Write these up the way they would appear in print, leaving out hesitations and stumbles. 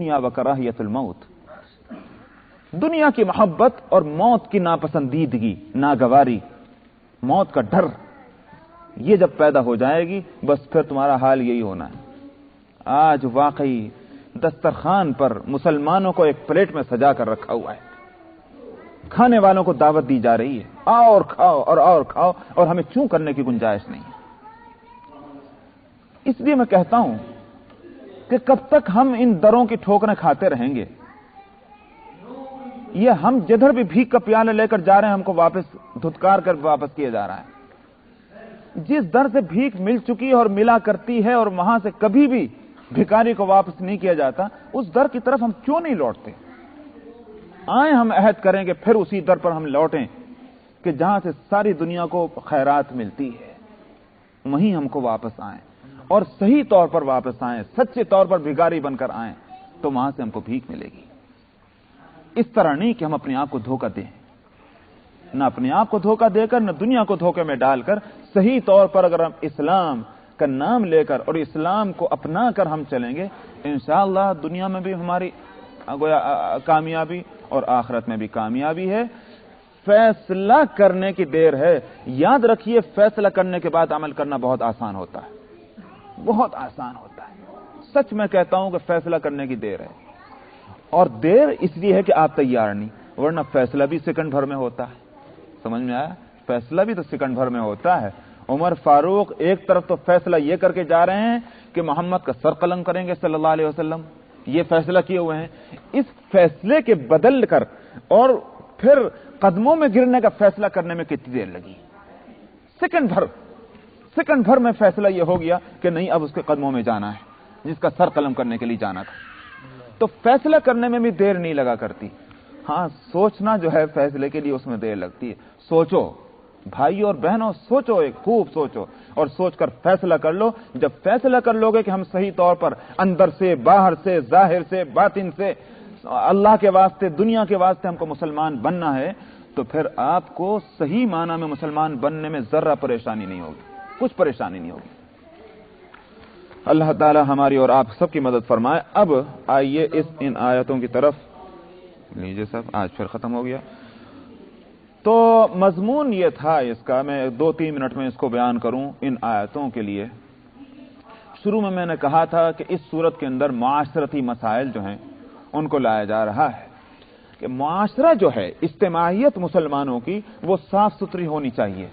دنیا و کراہیت الموت، دنیا کی محبت اور موت کی ناپسندیدگی، ناگواری، موت کا ڈر، یہ جب پیدا ہو جائے گی بس پھر تمہارا حال یہی ہونا ہے۔ آج واقعی دسترخوان پر مسلمانوں کو ایک پلیٹ میں سجا کر رکھا ہوا ہے، کھانے والوں کو دعوت دی جا رہی ہے، آؤ اور کھاؤ اور کھاؤ، اور ہمیں چوں کرنے کی گنجائش نہیں ہے۔ اس لیے میں کہتا ہوں کہ کب تک ہم ان دروں کی ٹھوکریں کھاتے رہیں گے؟ یہ ہم جدھر بھی بھیک کا پیالہ لے کر جا رہے ہیں، ہم کو واپس دھتکار کر واپس کیا جا رہا ہے۔ جس در سے بھیک مل چکی ہے اور ملا کرتی ہے اور وہاں سے کبھی بھی بھکاری کو واپس نہیں کیا جاتا، اس در کی طرف ہم کیوں نہیں لوٹتے؟ آئیں ہم عہد کریں کہ پھر اسی در پر ہم لوٹیں کہ جہاں سے ساری دنیا کو خیرات ملتی ہے، وہیں ہم کو واپس آئیں اور صحیح طور پر واپس آئیں، سچے طور پر بھکاری بن کر آئیں، تو وہاں سے ہم کو بھیک ملے گی۔ اس طرح نہیں کہ ہم اپنے آپ کو دھوکہ دیں، نہ اپنے آپ کو دھوکہ دے کر، نہ دنیا کو دھوکے میں ڈال کر، صحیح طور پر اگر ہم اسلام کا نام لے کر اور اسلام کو اپنا کر ہم چلیں گے، انشاءاللہ دنیا میں بھی ہماری کامیابی اور آخرت میں بھی کامیابی ہے۔ فیصلہ کرنے کی دیر ہے۔ یاد رکھیے، فیصلہ کرنے کے بعد عمل کرنا بہت آسان ہوتا ہے، بہت آسان ہوتا ہے۔ سچ میں کہتا ہوں کہ فیصلہ کرنے کی دیر ہے، اور دیر اس لیے ہے کہ آپ تیار نہیں، ورنہ فیصلہ بھی سیکنڈ بھر میں ہوتا ہے۔ سمجھ میں آیا؟ فیصلہ بھی تو سیکنڈ بھر میں ہوتا ہے۔ عمر فاروق ایک طرف تو فیصلہ یہ کر کے جا رہے ہیں کہ محمد کا سر قلم کریں گے صلی اللہ علیہ وسلم، یہ فیصلہ کیے ہوئے ہیں۔ اس فیصلے کے بدل کر اور پھر قدموں میں گرنے کا فیصلہ کرنے میں کتنی دیر لگی؟ سیکنڈ بھر میں فیصلہ یہ ہو گیا کہ نہیں، اب اس کے قدموں میں جانا ہے جس کا سر قلم کرنے کے لیے جانا تھا۔ تو فیصلہ کرنے میں بھی دیر نہیں لگا کرتی، ہاں سوچنا جو ہے فیصلے کے لیے اس میں دیر لگتی ہے۔ سوچو بھائیو اور بہنوں، سوچو، ایک خوب سوچو اور سوچ کر فیصلہ کر لو۔ جب فیصلہ کر لو گے کہ ہم صحیح طور پر اندر سے، باہر سے، ظاہر سے، باطن سے، اللہ کے واسطے، دنیا کے واسطے ہم کو مسلمان بننا ہے، تو پھر آپ کو صحیح معنی میں مسلمان بننے میں ذرہ پریشانی نہیں ہوگی، کچھ پریشانی نہیں ہوگی۔ اللہ تعالی ہماری اور آپ سب کی مدد فرمائے۔ اب آئیے ان آیتوں کی طرف لیجیے صاحب، آج پھر ختم ہو گیا۔ تو مضمون یہ تھا اس کا، میں 2-3 منٹ میں اس کو بیان کروں ان آیتوں کے لیے۔ شروع میں نے کہا تھا کہ اس صورت کے اندر معاشرتی مسائل جو ہیں ان کو لایا جا رہا ہے کہ معاشرہ جو ہے، اجتماعیت مسلمانوں کی، وہ صاف ستھری ہونی چاہیے،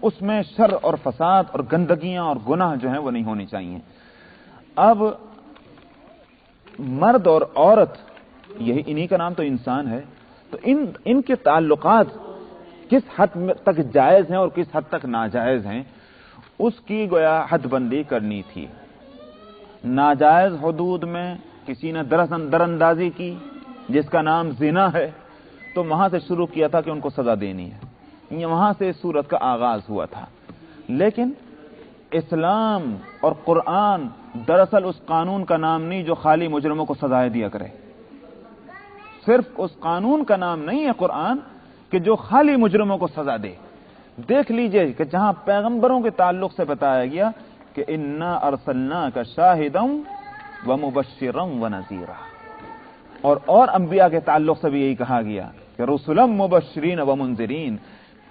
اس میں شر اور فساد اور گندگیاں اور گناہ جو ہیں وہ نہیں ہونی چاہیے۔ اب مرد اور عورت، یہی انہی کا نام تو انسان ہے، تو ان کے تعلقات کس حد تک جائز ہیں اور کس حد تک ناجائز ہیں، اس کی گویا حد بندی کرنی تھی۔ ناجائز حدود میں کسی نے در اندازی کی جس کا نام زنا ہے، تو وہاں سے شروع کیا تھا کہ ان کو سزا دینی ہے، وہاں سے اس صورت کا آغاز ہوا تھا۔ لیکن اسلام اور قرآن دراصل اس قانون کا نام نہیں جو خالی مجرموں کو سزائیں دیا کرے، صرف اس قانون کا نام نہیں ہے قرآن کہ جو خالی مجرموں کو سزا دے۔ دیکھ لیجئے کہ جہاں پیغمبروں کے تعلق سے بتایا گیا کہ انا ارسلناک شاہدا ومبشرا ونذیرا، اور انبیاء کے تعلق سے بھی یہی کہا گیا کہ رسلا مبشرین ومنذرین،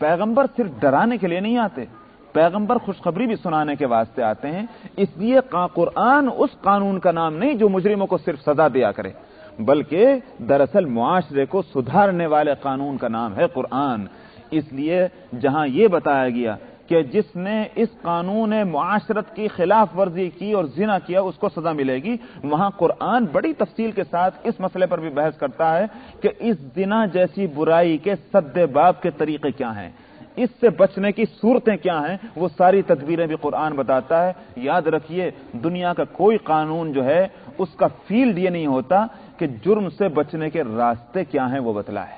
پیغمبر صرف ڈرانے کے لیے نہیں آتے، پیغمبر خوشخبری بھی سنانے کے واسطے آتے ہیں۔ اس لیے قرآن اس قانون کا نام نہیں جو مجرموں کو صرف سزا دیا کرے، بلکہ دراصل معاشرے کو سدھارنے والے قانون کا نام ہے قرآن۔ اس لیے جہاں یہ بتایا گیا کہ جس نے اس قانون معاشرت کی خلاف ورزی کی اور زنا کیا اس کو سزا ملے گی، وہاں قرآن بڑی تفصیل کے ساتھ اس مسئلے پر بھی بحث کرتا ہے کہ اس زنا جیسی برائی کے سد باب کے طریقے کیا ہیں، اس سے بچنے کی صورتیں کیا ہیں، وہ ساری تدبیریں بھی قرآن بتاتا ہے۔ یاد رکھیے، دنیا کا کوئی قانون جو ہے اس کا فیلڈ یہ نہیں ہوتا کہ جرم سے بچنے کے راستے کیا ہیں وہ بتلائے۔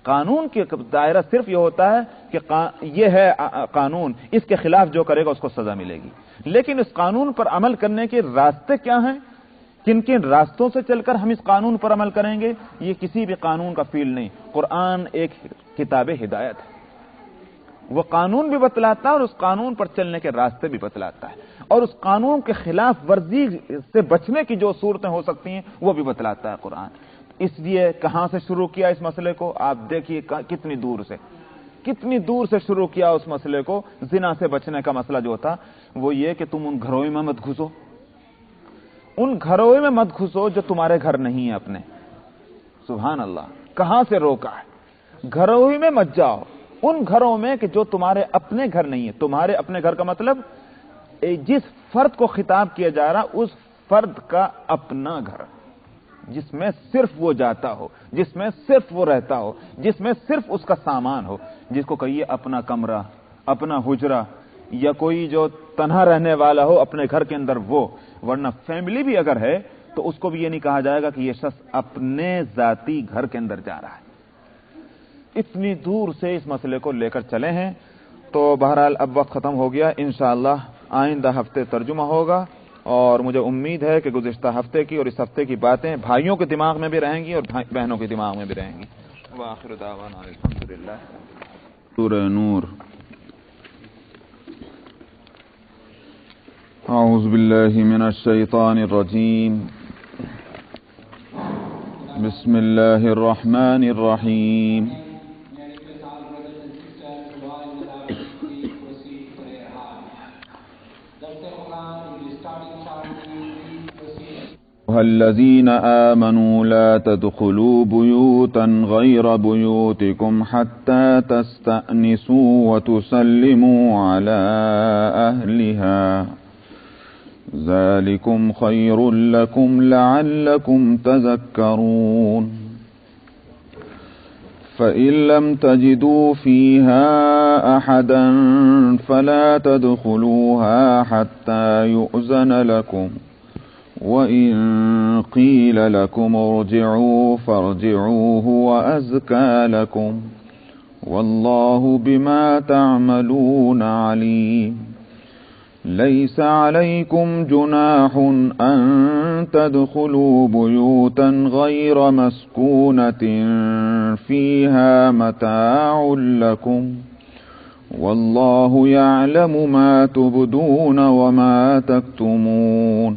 قانون کے دائرہ صرف یہ ہوتا ہے کہ یہ ہے قانون، اس کے خلاف جو کرے گا اس کو سزا ملے گی، لیکن اس قانون پر عمل کرنے کے راستے کیا ہیں، کن کن راستوں سے چل کر ہم اس قانون پر عمل کریں گے، یہ کسی بھی قانون کا فیلڈ نہیں۔ قرآن ایک کتاب ہدایت ہے، وہ قانون بھی بتلاتا ہے اور اس قانون پر چلنے کے راستے بھی بتلاتا ہے، اور اس قانون کے خلاف ورزی سے بچنے کی جو صورتیں ہو سکتی ہیں وہ بھی بتلاتا ہے قرآن۔ اس لیے کہاں سے شروع کیا اس مسئلے کو؟ آپ دیکھیے کتنی دور سے شروع کیا اس مسئلے کو۔ زنا سے بچنے کا مسئلہ جو تھا وہ یہ کہ تم ان گھروں میں مت گھسو، ان گھروں میں مت گھسو جو تمہارے گھر نہیں ہیں اپنے۔ سبحان اللہ، کہاں سے روکا ہے؟ گھروں میں مت جاؤ، ان گھروں میں کہ جو تمہارے اپنے گھر نہیں ہیں۔ تمہارے اپنے گھر کا مطلب جس فرد کو خطاب کیا جا رہا اس فرد کا اپنا گھر، جس میں صرف وہ جاتا ہو، جس میں صرف وہ رہتا ہو، جس میں صرف اس کا سامان ہو، جس کو کہیے اپنا کمرہ، اپنا حجرہ، یا کوئی جو تنہا رہنے والا ہو اپنے گھر کے اندر وہ۔ ورنہ فیملی بھی اگر ہے تو اس کو بھی یہ نہیں کہا جائے گا کہ یہ شخص اپنے ذاتی گھر کے اندر جا رہا ہے۔ اتنی دور سے اس مسئلے کو لے کر چلے ہیں، تو بہرحال اب وقت ختم ہو گیا۔ انشاءاللہ آئندہ ہفتے ترجمہ ہوگا، اور مجھے امید ہے کہ گزشتہ ہفتے کی اور اس ہفتے کی باتیں بھائیوں کے دماغ میں بھی رہیں گی اور بہنوں کے دماغ میں بھی رہیں گی۔ وآخر دعوانا الحمدللہ۔ سورہ نور۔ اعوذ باللہ من الشیطان الرجیم، بسم اللہ الرحمن الرحیم۔ الذين آمنوا لا تدخلوا بيوتا غير بيوتكم حتى تستأنسوا وتسلموا على أهلها ذلكم خير لكم لعلكم تذكرون فإن لم تجدوا فيها أحدا فلا تدخلوها حتى يؤذن لكم وَإِن قِيلَ لَكُمْ ارْجِعُوا فَارْجِعُوا هُوَ أَزْكَى لَكُمْ وَاللَّهُ بِمَا تَعْمَلُونَ عَلِيمٌ لَيْسَ عَلَيْكُمْ جُنَاحٌ أَن تَدْخُلُوا بُيُوتًا غَيْرَ مَسْكُونَةٍ فِيهَا مَتَاعٌ لَكُمْ وَاللَّهُ يَعْلَمُ مَا تُبْدُونَ وَمَا تَكْتُمُونَ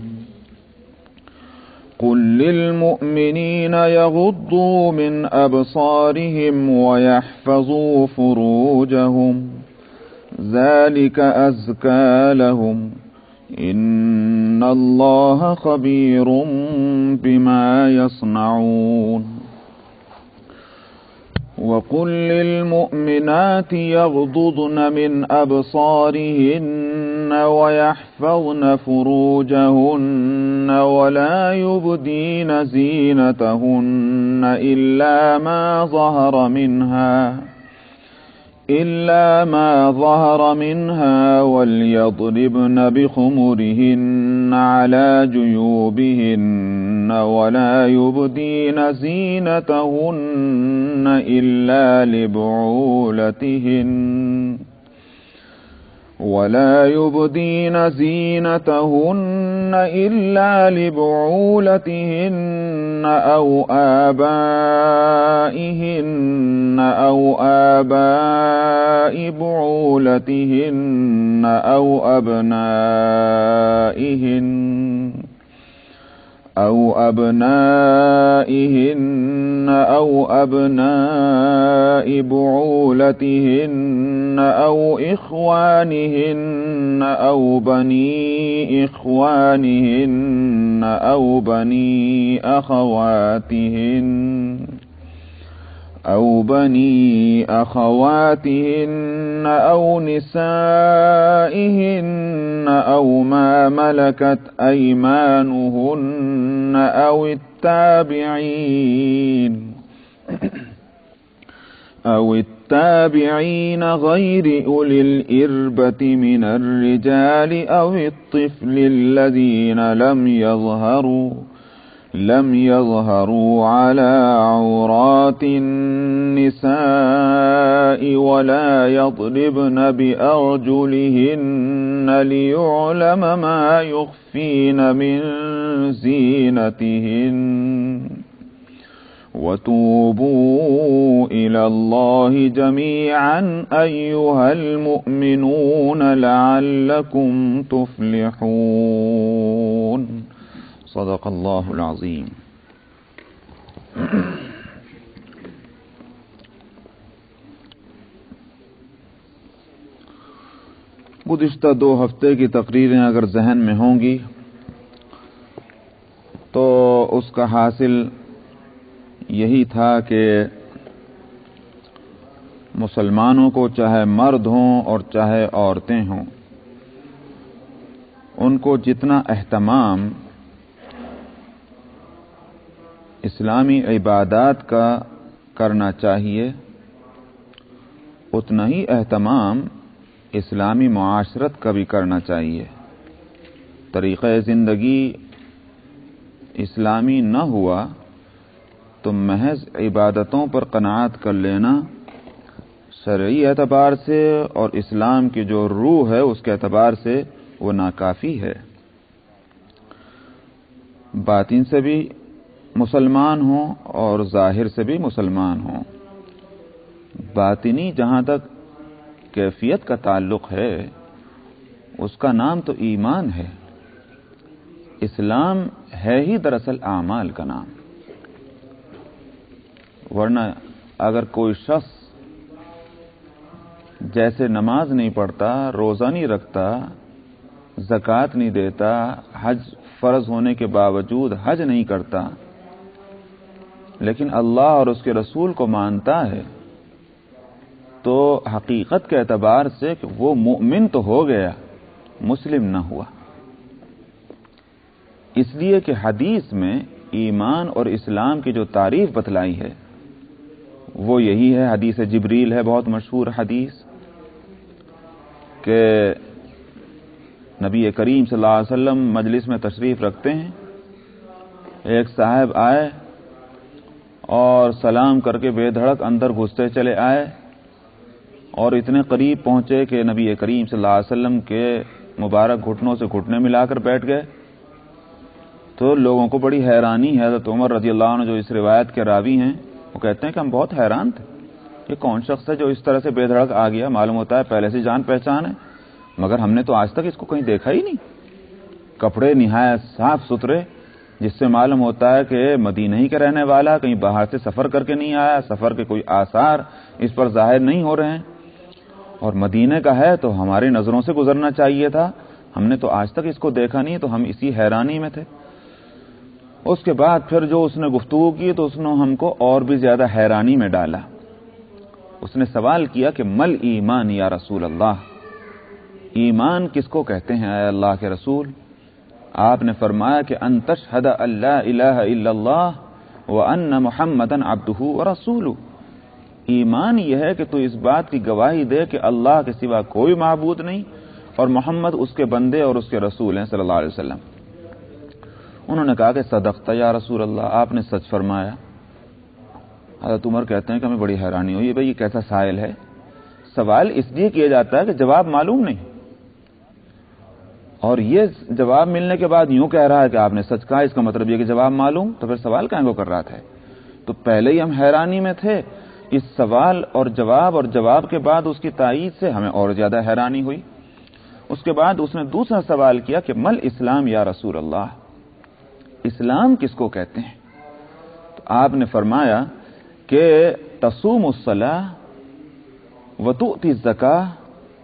قل للمؤمنين يغضوا من أبصارهم ويحفظوا فروجهم ذلك أزكى لهم إن الله خبير بما يصنعون وقل للمؤمنات يغضضن من أبصارهن ويحفظن فروجهن ولا يبدين زينتهن إلا ما ظهر منها وليضربن بخمرهن على جيوبهن ولا يبدين زينتهن إلا لبعولتهن أو آبائهن أو آباء بعولتهن أو أبنائهن أو أبناء بعولتهن أو إخوانهن أو بني إخوانهن أو بني أخواتهن أو نسائهن أو ما ملكت أيمانهن أو التابعين غير أولي الإربة من الرجال أو الطفل الذين لم يظهروا على عورات النساء ولا يضربن بأرجلهن ليعلم ما يخفين من زينتهن وتوبوا إلى الله جميعا أيها المؤمنون لعلكم تفلحون. صدق الله العظيم. گزشتہ 2 ہفتے کی تقریریں اگر ذہن میں ہوں گی تو اس کا حاصل یہی تھا کہ مسلمانوں کو چاہے مرد ہوں اور چاہے عورتیں ہوں، ان کو جتنا اہتمام اسلامی عبادات کا کرنا چاہیے اتنا ہی اہتمام اسلامی معاشرت کا بھی کرنا چاہیے۔ طریقہ زندگی اسلامی نہ ہوا تو محض عبادتوں پر قناعت کر لینا شرعی اعتبار سے اور اسلام کی جو روح ہے اس کے اعتبار سے وہ ناکافی ہے۔ باطن سے بھی مسلمان ہوں اور ظاہر سے بھی مسلمان ہوں۔ باطنی جہاں تک کیفیت کا تعلق ہے اس کا نام تو ایمان ہے۔ اسلام ہے ہی دراصل اعمال کا نام، ورنہ اگر کوئی شخص جیسے نماز نہیں پڑھتا، روزہ نہیں رکھتا، زکوٰۃ نہیں دیتا، حج فرض ہونے کے باوجود حج نہیں کرتا، لیکن اللہ اور اس کے رسول کو مانتا ہے، تو حقیقت کے اعتبار سے کہ وہ مومن تو ہو گیا، مسلم نہ ہوا۔ اس لیے کہ حدیث میں ایمان اور اسلام کی جو تعریف بتلائی ہے وہ یہی ہے۔ حدیث جبریل ہے، بہت مشہور حدیث، کہ نبی کریم صلی اللہ علیہ وسلم مجلس میں تشریف رکھتے ہیں، ایک صاحب آئے اور سلام کر کے بے دھڑک اندر گھستے چلے آئے اور اتنے قریب پہنچے کہ نبی کریم صلی اللہ علیہ وسلم کے مبارک گھٹنوں سے گھٹنے ملا کر بیٹھ گئے۔ تو لوگوں کو بڑی حیرانی ہے۔ حضرت عمر رضی اللہ عنہ جو اس روایت کے راوی ہیں وہ کہتے ہیں کہ ہم بہت حیران تھے، یہ کون شخص ہے جو اس طرح سے بے دھڑک آ گیا، معلوم ہوتا ہے پہلے سے جان پہچان ہے، مگر ہم نے تو آج تک اس کو کہیں دیکھا ہی نہیں۔ کپڑے نہایت صاف ستھرے، جس سے معلوم ہوتا ہے کہ مدینہ ہی کا رہنے والا، کہیں باہر سے سفر کر کے نہیں آیا، سفر کے کوئی آثار اس پر ظاہر نہیں ہو رہے ہیں، اور مدینہ کا ہے تو ہماری نظروں سے گزرنا چاہیے تھا، ہم نے تو آج تک اس کو دیکھا نہیں، تو ہم اسی حیرانی میں تھے۔ اس کے بعد پھر جو اس نے گفتگو کی تو اس نے ہم کو اور بھی زیادہ حیرانی میں ڈالا۔ اس نے سوال کیا کہ مل ایمان یا رسول اللہ، ایمان کس کو کہتے ہیں اے اللہ کے رسول؟ آپ نے فرمایا کہ ان تشہد ان لا الہ الا اللہ وان محمدا عبدہ ورسولہ، ایمان یہ ہے کہ تو اس بات کی گواہی دے کہ اللہ کے سوا کوئی معبود نہیں اور محمد اس کے بندے اور اس کے رسول ہیں صلی اللہ علیہ وسلم۔ انہوں نے کہا کہ صدقت یا رسول اللہ، آپ نے سچ فرمایا۔ حضرت عمر کہتے ہیں کہ ہمیں بڑی حیرانی ہوئی، بھئی یہ کیسا سائل ہے؟ سوال اس لیے کیا جاتا ہے کہ جواب معلوم نہیں، اور یہ جواب ملنے کے بعد یوں کہہ رہا ہے کہ آپ نے سچ کہا، اس کا مطلب یہ کہ جواب معلوم، تو پھر سوال کہیں کو کر رہا تھا؟ تو پہلے ہی ہم حیرانی میں تھے، اس سوال اور جواب کے بعد اس کی تائید سے ہمیں اور زیادہ حیرانی ہوئی۔ اس کے بعد اس نے دوسرا سوال کیا کہ مل اسلام یا رسول اللہ، اسلام کس کو کہتے ہیں؟ تو آپ نے فرمایا کہ تصوم الصلاۃ وتؤتی الزکاۃ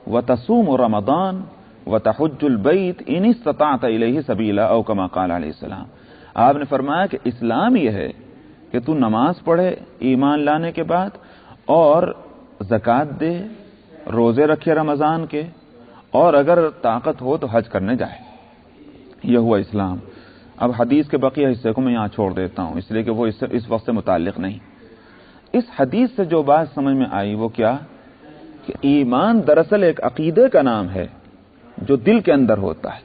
وتصوم رمضان وتحج البیت ان استطعت الیہ سبیلا او کما قال علیہ السلام۔ آپ نے فرمایا کہ اسلام یہ ہے کہ تو نماز پڑھے ایمان لانے کے بعد، اور زکوٰۃ دے، روزے رکھے رمضان کے، اور اگر طاقت ہو تو حج کرنے جائے۔ یہ ہوا اسلام۔ اب حدیث کے بقیہ حصے کو میں یہاں چھوڑ دیتا ہوں، اس لیے کہ وہ اس وقت سے متعلق نہیں۔ اس حدیث سے جو بات سمجھ میں آئی وہ کیا کہ ایمان دراصل ایک عقیدے کا نام ہے جو دل کے اندر ہوتا ہے،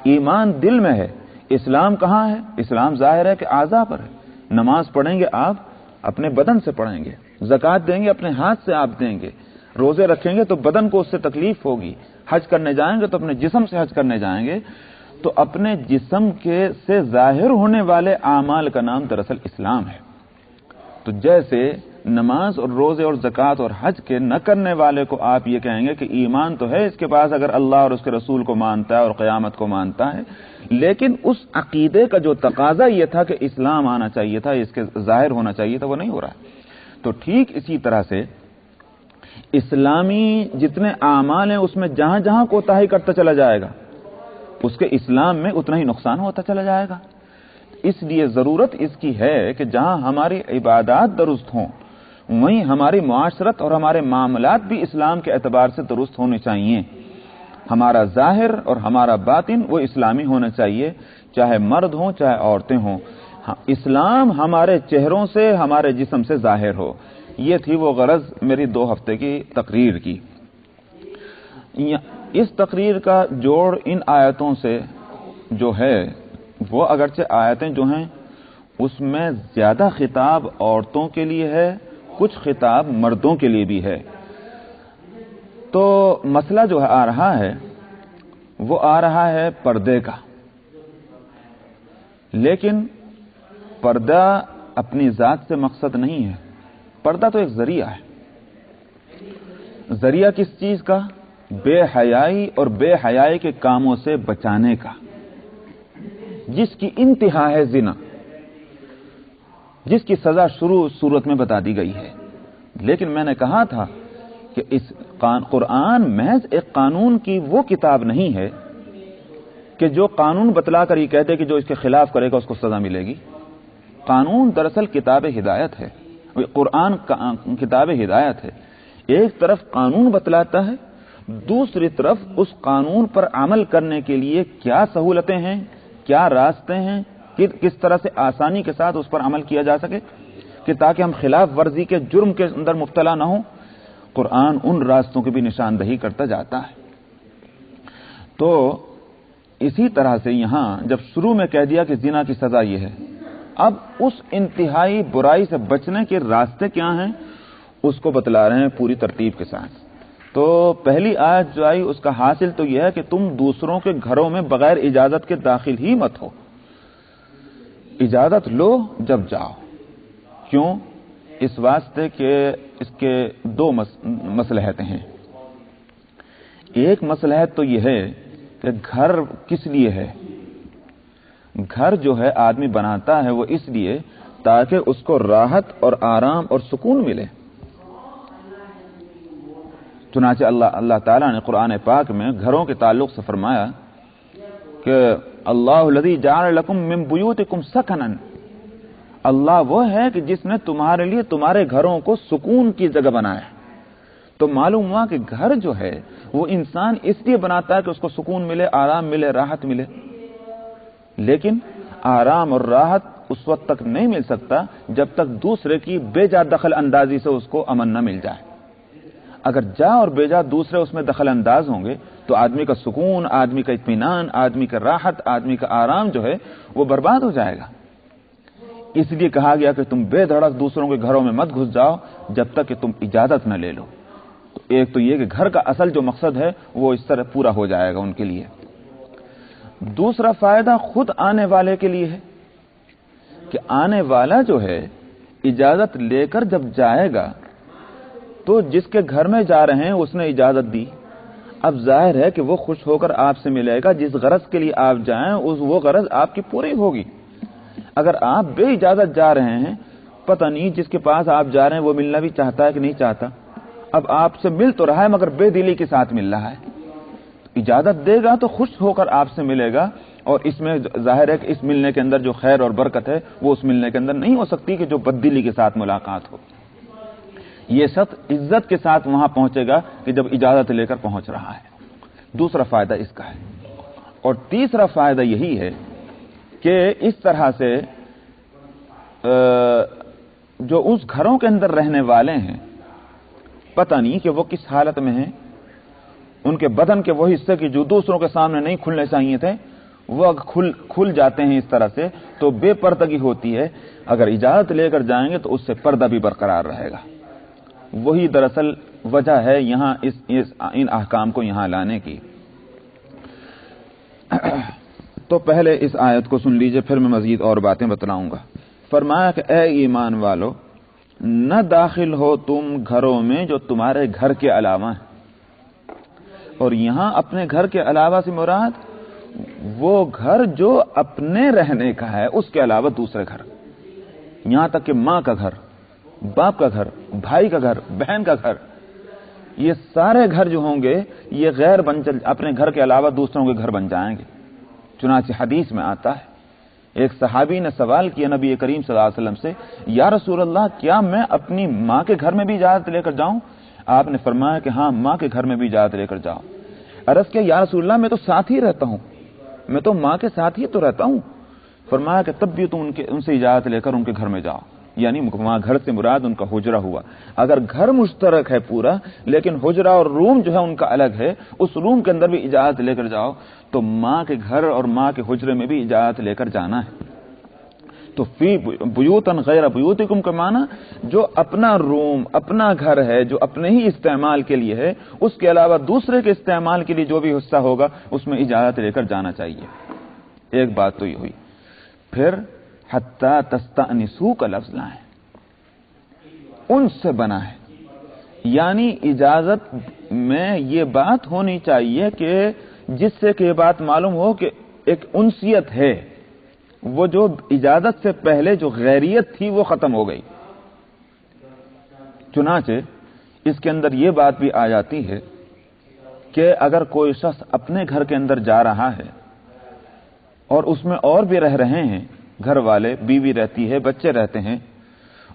ایمان دل میں ہے۔ اسلام کہاں ہے؟ اسلام ظاہر ہے کہ اعضاء پر ہے۔ نماز پڑھیں گے آپ اپنے بدن سے پڑھیں گے، زکوٰۃ دیں گے اپنے ہاتھ سے آپ دیں گے، روزے رکھیں گے تو بدن کو اس سے تکلیف ہوگی، حج کرنے جائیں گے تو اپنے جسم سے حج کرنے جائیں گے، تو اپنے جسم کے سے ظاہر ہونے والے اعمال کا نام دراصل اسلام ہے۔ تو جیسے نماز اور روزے اور زکوٰۃ اور حج کے نہ کرنے والے کو آپ یہ کہیں گے کہ ایمان تو ہے اس کے پاس اگر اللہ اور اس کے رسول کو مانتا ہے اور قیامت کو مانتا ہے، لیکن اس عقیدے کا جو تقاضا یہ تھا کہ اسلام آنا چاہیے تھا، اس کے ظاہر ہونا چاہیے تھا، وہ نہیں ہو رہا ہے۔ تو ٹھیک اسی طرح سے اسلامی جتنے اعمال ہیں اس میں جہاں جہاں کوتاہی کرتا چلا جائے گا اس کے اسلام میں اتنا ہی نقصان ہوتا چلا جائے گا۔ اس لیے ضرورت اس کی ہے کہ جہاں ہماری عبادات درست ہوں وہیں ہماری معاشرت اور ہمارے معاملات بھی اسلام کے اعتبار سے درست ہونے چاہیے۔ ہمارا ظاہر اور ہمارا باطن وہ اسلامی ہونا چاہیے، چاہے مرد ہوں چاہے عورتیں ہوں۔ اسلام ہمارے چہروں سے ہمارے جسم سے ظاہر ہو، یہ تھی وہ غرض میری 2 ہفتے کی تقریر کی۔ اس تقریر کا جوڑ ان آیتوں سے جو ہے وہ اگرچہ آیتیں جو ہیں اس میں زیادہ خطاب عورتوں کے لیے ہے، کچھ خطاب مردوں کے لیے بھی ہے۔ تو مسئلہ جو آ رہا ہے وہ آ رہا ہے پردے کا، لیکن پردہ اپنی ذات سے مقصد نہیں ہے، پردہ تو ایک ذریعہ ہے۔ ذریعہ کس چیز کا؟ بے حیائی اور بے حیائی کے کاموں سے بچانے کا، جس کی انتہا ہے زنا، جس کی سزا شروع صورت میں بتا دی گئی ہے۔ لیکن میں نے کہا تھا کہ اس قرآن محض ایک قانون کی وہ کتاب نہیں ہے کہ جو قانون بتلا کر یہ کہتے کہ جو اس کے خلاف کرے گا اس کو سزا ملے گی۔ قانون دراصل کتاب ہدایت ہے، قرآن کتاب ہدایت ہے۔ ایک طرف قانون بتلاتا ہے، دوسری طرف اس قانون پر عمل کرنے کے لیے کیا سہولتیں ہیں، کیا راستے ہیں، کس طرح سے آسانی کے ساتھ اس پر عمل کیا جا سکے کہ تاکہ ہم خلاف ورزی کے جرم کے اندر مبتلا نہ ہوں۔ قرآن ان راستوں کی بھی نشاندہی کرتا جاتا ہے۔ تو اسی طرح سے یہاں جب شروع میں کہہ دیا کہ زنا کی سزا یہ ہے، اب اس انتہائی برائی سے بچنے کے راستے کیا ہیں اس کو بتلا رہے ہیں پوری ترتیب کے ساتھ۔ تو پہلی آیت جو آئی اس کا حاصل تو یہ ہے کہ تم دوسروں کے گھروں میں بغیر اجازت کے داخل ہی مت ہو، اجازت لو جب جاؤ۔ کیوں؟ اس واسطے کہ اس کے 2 مصلحتیں ہیں۔ ایک مصلحت تو یہ ہے کہ گھر کس لیے ہے؟ گھر جو ہے آدمی بناتا ہے وہ اس لیے تاکہ اس کو راحت اور آرام اور سکون ملے۔ چنانچہ اللہ تعالیٰ نے قرآن پاک میں گھروں کے تعلق سے فرمایا کہ اللہ الذی جعل لکم من بیوتکم سکنا، اللہ وہ ہے کہ جس نے تمہارے لیے تمہارے گھروں کو سکون کی جگہ بنایا۔ تو معلوم ہوا کہ گھر جو ہے وہ انسان اس لیے بناتا ہے کہ اس کو سکون ملے، آرام ملے، راحت ملے۔ لیکن آرام اور راحت اس وقت تک نہیں مل سکتا جب تک دوسرے کی بے جا دخل اندازی سے اس کو امن نہ مل جائے۔ اگر جا اور بے جا دوسرے اس میں دخل انداز ہوں گے تو آدمی کا سکون، آدمی کا اطمینان، آدمی کا راحت، آدمی کا آرام جو ہے وہ برباد ہو جائے گا۔ اس لیے کہا گیا کہ تم بے دھڑک دوسروں کے گھروں میں مت گھس جاؤ جب تک کہ تم اجازت نہ لے لو۔ تو ایک تو یہ کہ گھر کا اصل جو مقصد ہے وہ اس طرح پورا ہو جائے گا ان کے لیے۔ دوسرا فائدہ خود آنے والے کے لیے ہے کہ آنے والا جو ہے اجازت لے کر جب جائے گا تو جس کے گھر میں جا رہے ہیں اس نے اجازت دی، اب ظاہر ہے کہ وہ خوش ہو کر آپ سے ملے گا۔ جس غرض کے لیے آپ جائیں وہ غرض آپ کی پوری ہوگی۔ اگر آپ بے اجازت جا رہے ہیں، پتہ نہیں جس کے پاس آپ جا رہے ہیں وہ ملنا بھی چاہتا ہے کہ نہیں چاہتا، اب آپ سے مل تو رہا ہے مگر بے دلی کے ساتھ مل رہا ہے۔ اجازت دے گا تو خوش ہو کر آپ سے ملے گا، اور اس میں ظاہر ہے کہ اس ملنے کے اندر جو خیر اور برکت ہے وہ اس ملنے کے اندر نہیں ہو سکتی کہ جو بددلی کے ساتھ ملاقات ہو۔ یہ شخص عزت کے ساتھ وہاں پہنچے گا کہ جب اجازت لے کر پہنچ رہا ہے۔ دوسرا فائدہ اس کا ہے۔ اور تیسرا فائدہ یہی ہے کہ اس طرح سے جو اس گھروں کے اندر رہنے والے ہیں پتہ نہیں کہ وہ کس حالت میں ہیں، ان کے بدن کے وہ حصے کی جو دوسروں کے سامنے نہیں کھلنے چاہیے تھے وہ کھل جاتے ہیں اس طرح سے، تو بے پردگی ہوتی ہے۔ اگر اجازت لے کر جائیں گے تو اس سے پردہ بھی برقرار رہے گا۔ وہی دراصل وجہ ہے یہاں ان احکام کو یہاں لانے کی۔ تو پہلے اس آیت کو سن لیجئے، پھر میں مزید اور باتیں بتلاؤں گا۔ فرمایا کہ اے ایمان والو نہ داخل ہو تم گھروں میں جو تمہارے گھر کے علاوہ ہیں. اور یہاں اپنے گھر کے علاوہ سے مراد وہ گھر جو اپنے رہنے کا ہے، اس کے علاوہ دوسرے گھر، یہاں تک کہ ماں کا گھر، باپ کا گھر، بھائی کا گھر، بہن کا گھر، یہ سارے گھر جو ہوں گے یہ غیر اپنے گھر کے علاوہ دوسروں کے گھر بن جائیں گے. چنانچہ حدیث میں آتا ہے، ایک صحابی نے سوال کیا نبی کریم صلی اللہ علیہ وسلم سے، یا رسول اللہ کیا میں اپنی ماں کے گھر میں بھی اجازت لے کر جاؤں؟ آپ نے فرمایا کہ ہاں، ماں کے گھر میں بھی اجازت لے کر جاؤ. عرض کیا یا رسول اللہ میں تو ساتھ ہی رہتا ہوں، میں تو ماں کے ساتھ ہی تو رہتا ہوں. فرمایا کہ تب بھی تم ان سے اجازت لے کر ان کے گھر میں جاؤ. یعنی وہاں گھر سے مراد ان کا حجرہ ہوا. اگر گھر مشترک ہے پورا لیکن حجرہ اور روم جو ہے ان کا الگ ہے، اس روم کے اندر بھی اجازت لے کر جاؤ. تو ماں کے گھر اور ماں کے حجرے میں بھی اجازت لے کر جانا ہے. تو فی بیوتن غیر بیوتکم کا معنی جو اپنا روم، اپنا گھر ہے، جو اپنے ہی استعمال کے لیے ہے، اس کے علاوہ دوسرے کے استعمال کے لیے جو بھی حصہ ہوگا اس میں اجازت لے کر جانا چاہیے. ایک بات تو یہ ہوئی. پھر حتی تستأنسوا کا لفظ لائیں، ان سے بنا ہے، یعنی اجازت میں یہ بات ہونی چاہیے کہ جس سے کہ یہ بات معلوم ہو کہ ایک انسیت ہے، وہ جو اجازت سے پہلے جو غیریت تھی وہ ختم ہو گئی. چنانچہ اس کے اندر یہ بات بھی آ جاتی ہے کہ اگر کوئی شخص اپنے گھر کے اندر جا رہا ہے اور اس میں اور بھی رہ رہے ہیں، گھر والے، بیوی رہتی ہے، بچے رہتے ہیں،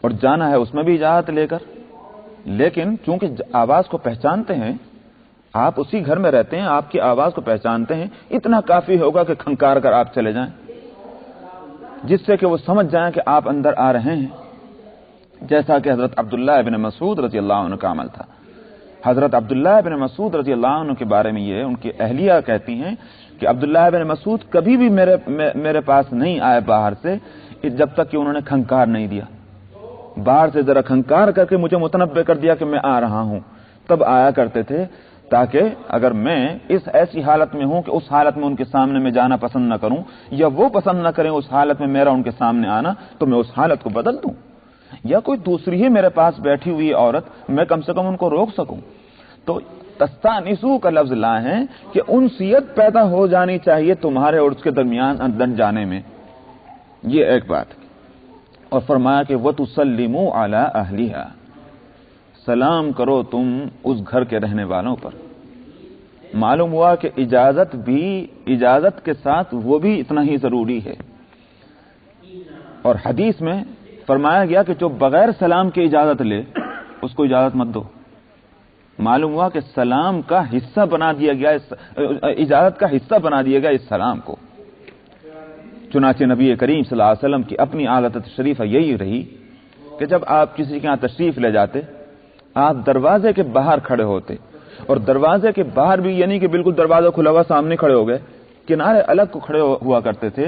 اور جانا ہے اس میں بھی اجازت لے کر، لیکن چونکہ آواز کو پہچانتے ہیں، آپ اسی گھر میں رہتے ہیں، آپ کی آواز کو پہچانتے ہیں، اتنا کافی ہوگا کہ کھنکار کر آپ چلے جائیں، جس سے کہ وہ سمجھ جائیں کہ آپ اندر آ رہے ہیں. جیسا کہ حضرت عبداللہ ابن مسعود رضی اللہ عنہ کا عمل تھا. حضرت عبداللہ ابن مسعود رضی اللہ عنہ کے بارے میں یہ ان کی اہلیہ کہتی ہیں کہ عبداللہ ابن مسعود کبھی بھی میرے پاس نہیں آئے باہر سے جب تک کہ انہوں نے کھنکار نہیں دیا. باہر سے ذرا کھنکار کر کے مجھے متنبہ کر دیا کہ میں آ رہا ہوں، تب آیا کرتے تھے، تاکہ اگر میں اس ایسی حالت میں ہوں کہ اس حالت میں ان کے سامنے میں جانا پسند نہ کروں یا وہ پسند نہ کریں اس حالت میں میرا ان کے سامنے آنا، تو میں اس حالت کو بدل دوں، یا کوئی دوسری ہی میرے پاس بیٹھی ہوئی عورت میں کم سے کم ان کو روک سکوں. تو تستانسوا کا لفظ لائے ہیں کہ انسیت پیدا ہو جانی چاہیے تمہارے اور اس کے درمیان اندر جانے میں. یہ ایک بات. اور فرمایا کہ وَتُسَلِّمُوا عَلَىٰ أَهْلِهَا، سلام کرو تم اس گھر کے رہنے والوں پر. معلوم ہوا کہ اجازت کے ساتھ وہ بھی اتنا ہی ضروری ہے. اور حدیث میں فرمایا گیا کہ جو بغیر سلام کی اجازت لے اس کو اجازت مت دو. معلوم ہوا کہ سلام کا حصہ بنا دیا گیا، اجازت کا حصہ بنا دیا گیا اس سلام کو. چنانچہ نبی کریم صلی اللہ علیہ وسلم کی اپنی عادت شریفہ یہی رہی کہ جب آپ کسی کے یہاں تشریف لے جاتے، آپ دروازے کے باہر کھڑے ہوتے، اور دروازے کے باہر بھی یعنی کہ بالکل دروازہ کھلا ہوا سامنے کھڑے ہو گئے، کنارے الگ کو کھڑے ہوا کرتے تھے،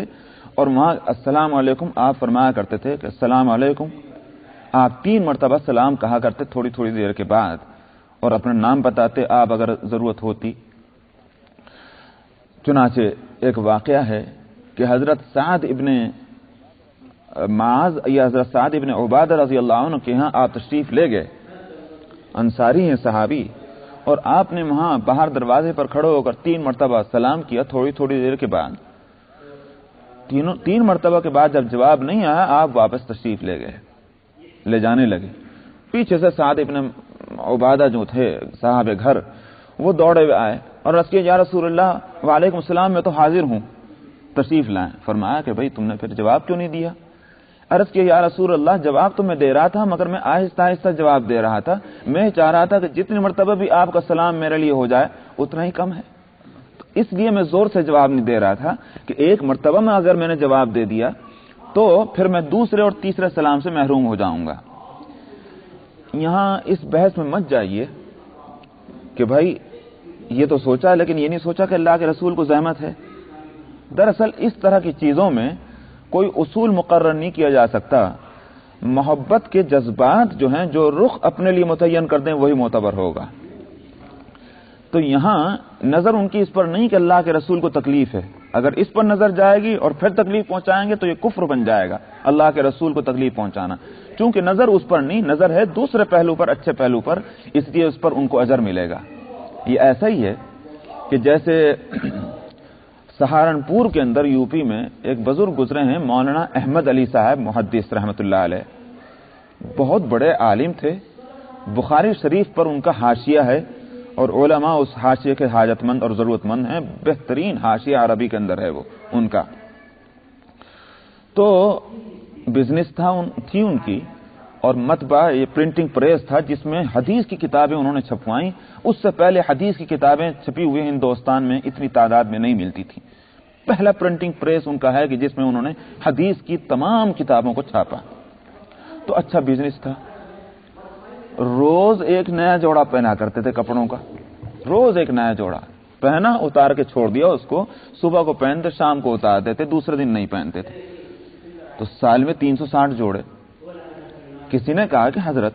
اور وہاں السلام علیکم آپ فرمایا کرتے تھے کہ السلام علیکم. آپ 3 مرتبہ سلام کہا کرتے تھوڑی تھوڑی دیر کے بعد، اور اپنا نام بتاتے آپ اگر ضرورت ہوتی. چنانچہ ایک واقعہ ہے کہ حضرت سعد ابن معاذ یا حضرت سعد ابن عبادہ رضی اللہ عنہ کے ہاں آپ تشریف لے گئے، انصاری ہیں صحابی، اور آپ نے وہاں باہر دروازے پر کھڑے ہو کر 3 مرتبہ سلام کیا تھوڑی تھوڑی دیر کے بعد. 3 مرتبہ کے بعد جب جواب نہیں آیا آپ واپس تشریف لے جانے لگے. پیچھے سے سعد ابن عبادہ جو تھے صاحب گھر، وہ دوڑے ہوئے آئے اور عرض کیا یا رسول اللہ وعلیکم السلام، میں تو حاضر ہوں، تشریف لائیں. فرمایا کہ بھئی تم نے پھر جواب کیوں نہیں دیا؟ عرض کیا یا رسول اللہ جواب تو میں دے رہا تھا مگر میں آہستہ آہستہ جواب دے رہا تھا، میں چاہ رہا تھا کہ جتنی مرتبہ بھی آپ کا سلام میرے لیے ہو جائے اتنا ہی کم ہے، تو اس لیے میں زور سے جواب نہیں دے رہا تھا کہ ایک مرتبہ میں اگر میں نے جواب دے دیا تو پھر میں دوسرے اور تیسرے سلام سے محروم ہو جاؤں گا. یہاں اس بحث میں مت جائیے کہ بھائی یہ تو سوچا لیکن یہ نہیں سوچا کہ اللہ کے رسول کو زحمت ہے. دراصل اس طرح کی چیزوں میں کوئی اصول مقرر نہیں کیا جا سکتا. محبت کے جذبات جو ہیں جو رخ اپنے لیے متعین کر دیں وہی معتبر ہوگا. تو یہاں نظر ان کی اس پر نہیں کہ اللہ کے رسول کو تکلیف ہے، اگر اس پر نظر جائے گی اور پھر تکلیف پہنچائیں گے تو یہ کفر بن جائے گا اللہ کے رسول کو تکلیف پہنچانا. چونکہ نظر اس پر نہیں، نظر ہے دوسرے پہلو پر، اچھے پہلو پر، اس لیے اس پر ان کو اجر ملے گا. یہ ایسا ہی ہے کہ جیسے سہارنپور کے اندر یو پی میں ایک بزرگ گزرے ہیں مولانا احمد علی صاحب محدث رحمۃ اللہ علیہ. بہت بڑے عالم تھے. بخاری شریف پر ان کا حاشیہ ہے اور علماء اس حاشیے کے حاجت مند اور ضرورت مند ہیں. بہترین حاشیہ عربی کے اندر ہے وہ ان کا. تو بزنس تھی ان کی، اور مطبع یہ پرنٹنگ پریس تھا جس میں حدیث کی کتابیں انہوں نے چھپوائیں. اس سے پہلے حدیث کی کتابیں چھپی ہوئی ہندوستان میں اتنی تعداد میں نہیں ملتی تھی. پہلا پرنٹنگ پریس ان کا ہے کہ جس میں انہوں نے حدیث کی تمام کتابوں کو چھاپا. تو اچھا بزنس تھا. روز ایک نیا جوڑا پہنا کرتے تھے کپڑوں کا. روز ایک نیا جوڑا پہنا، اتار کے چھوڑ دیا اس کو. صبح کو پہنتے، شام کو اتار دیتے، دوسرے دن نہیں پہنتے تھے. تو سال میں 360 جوڑے. کسی نے کہا کہ حضرت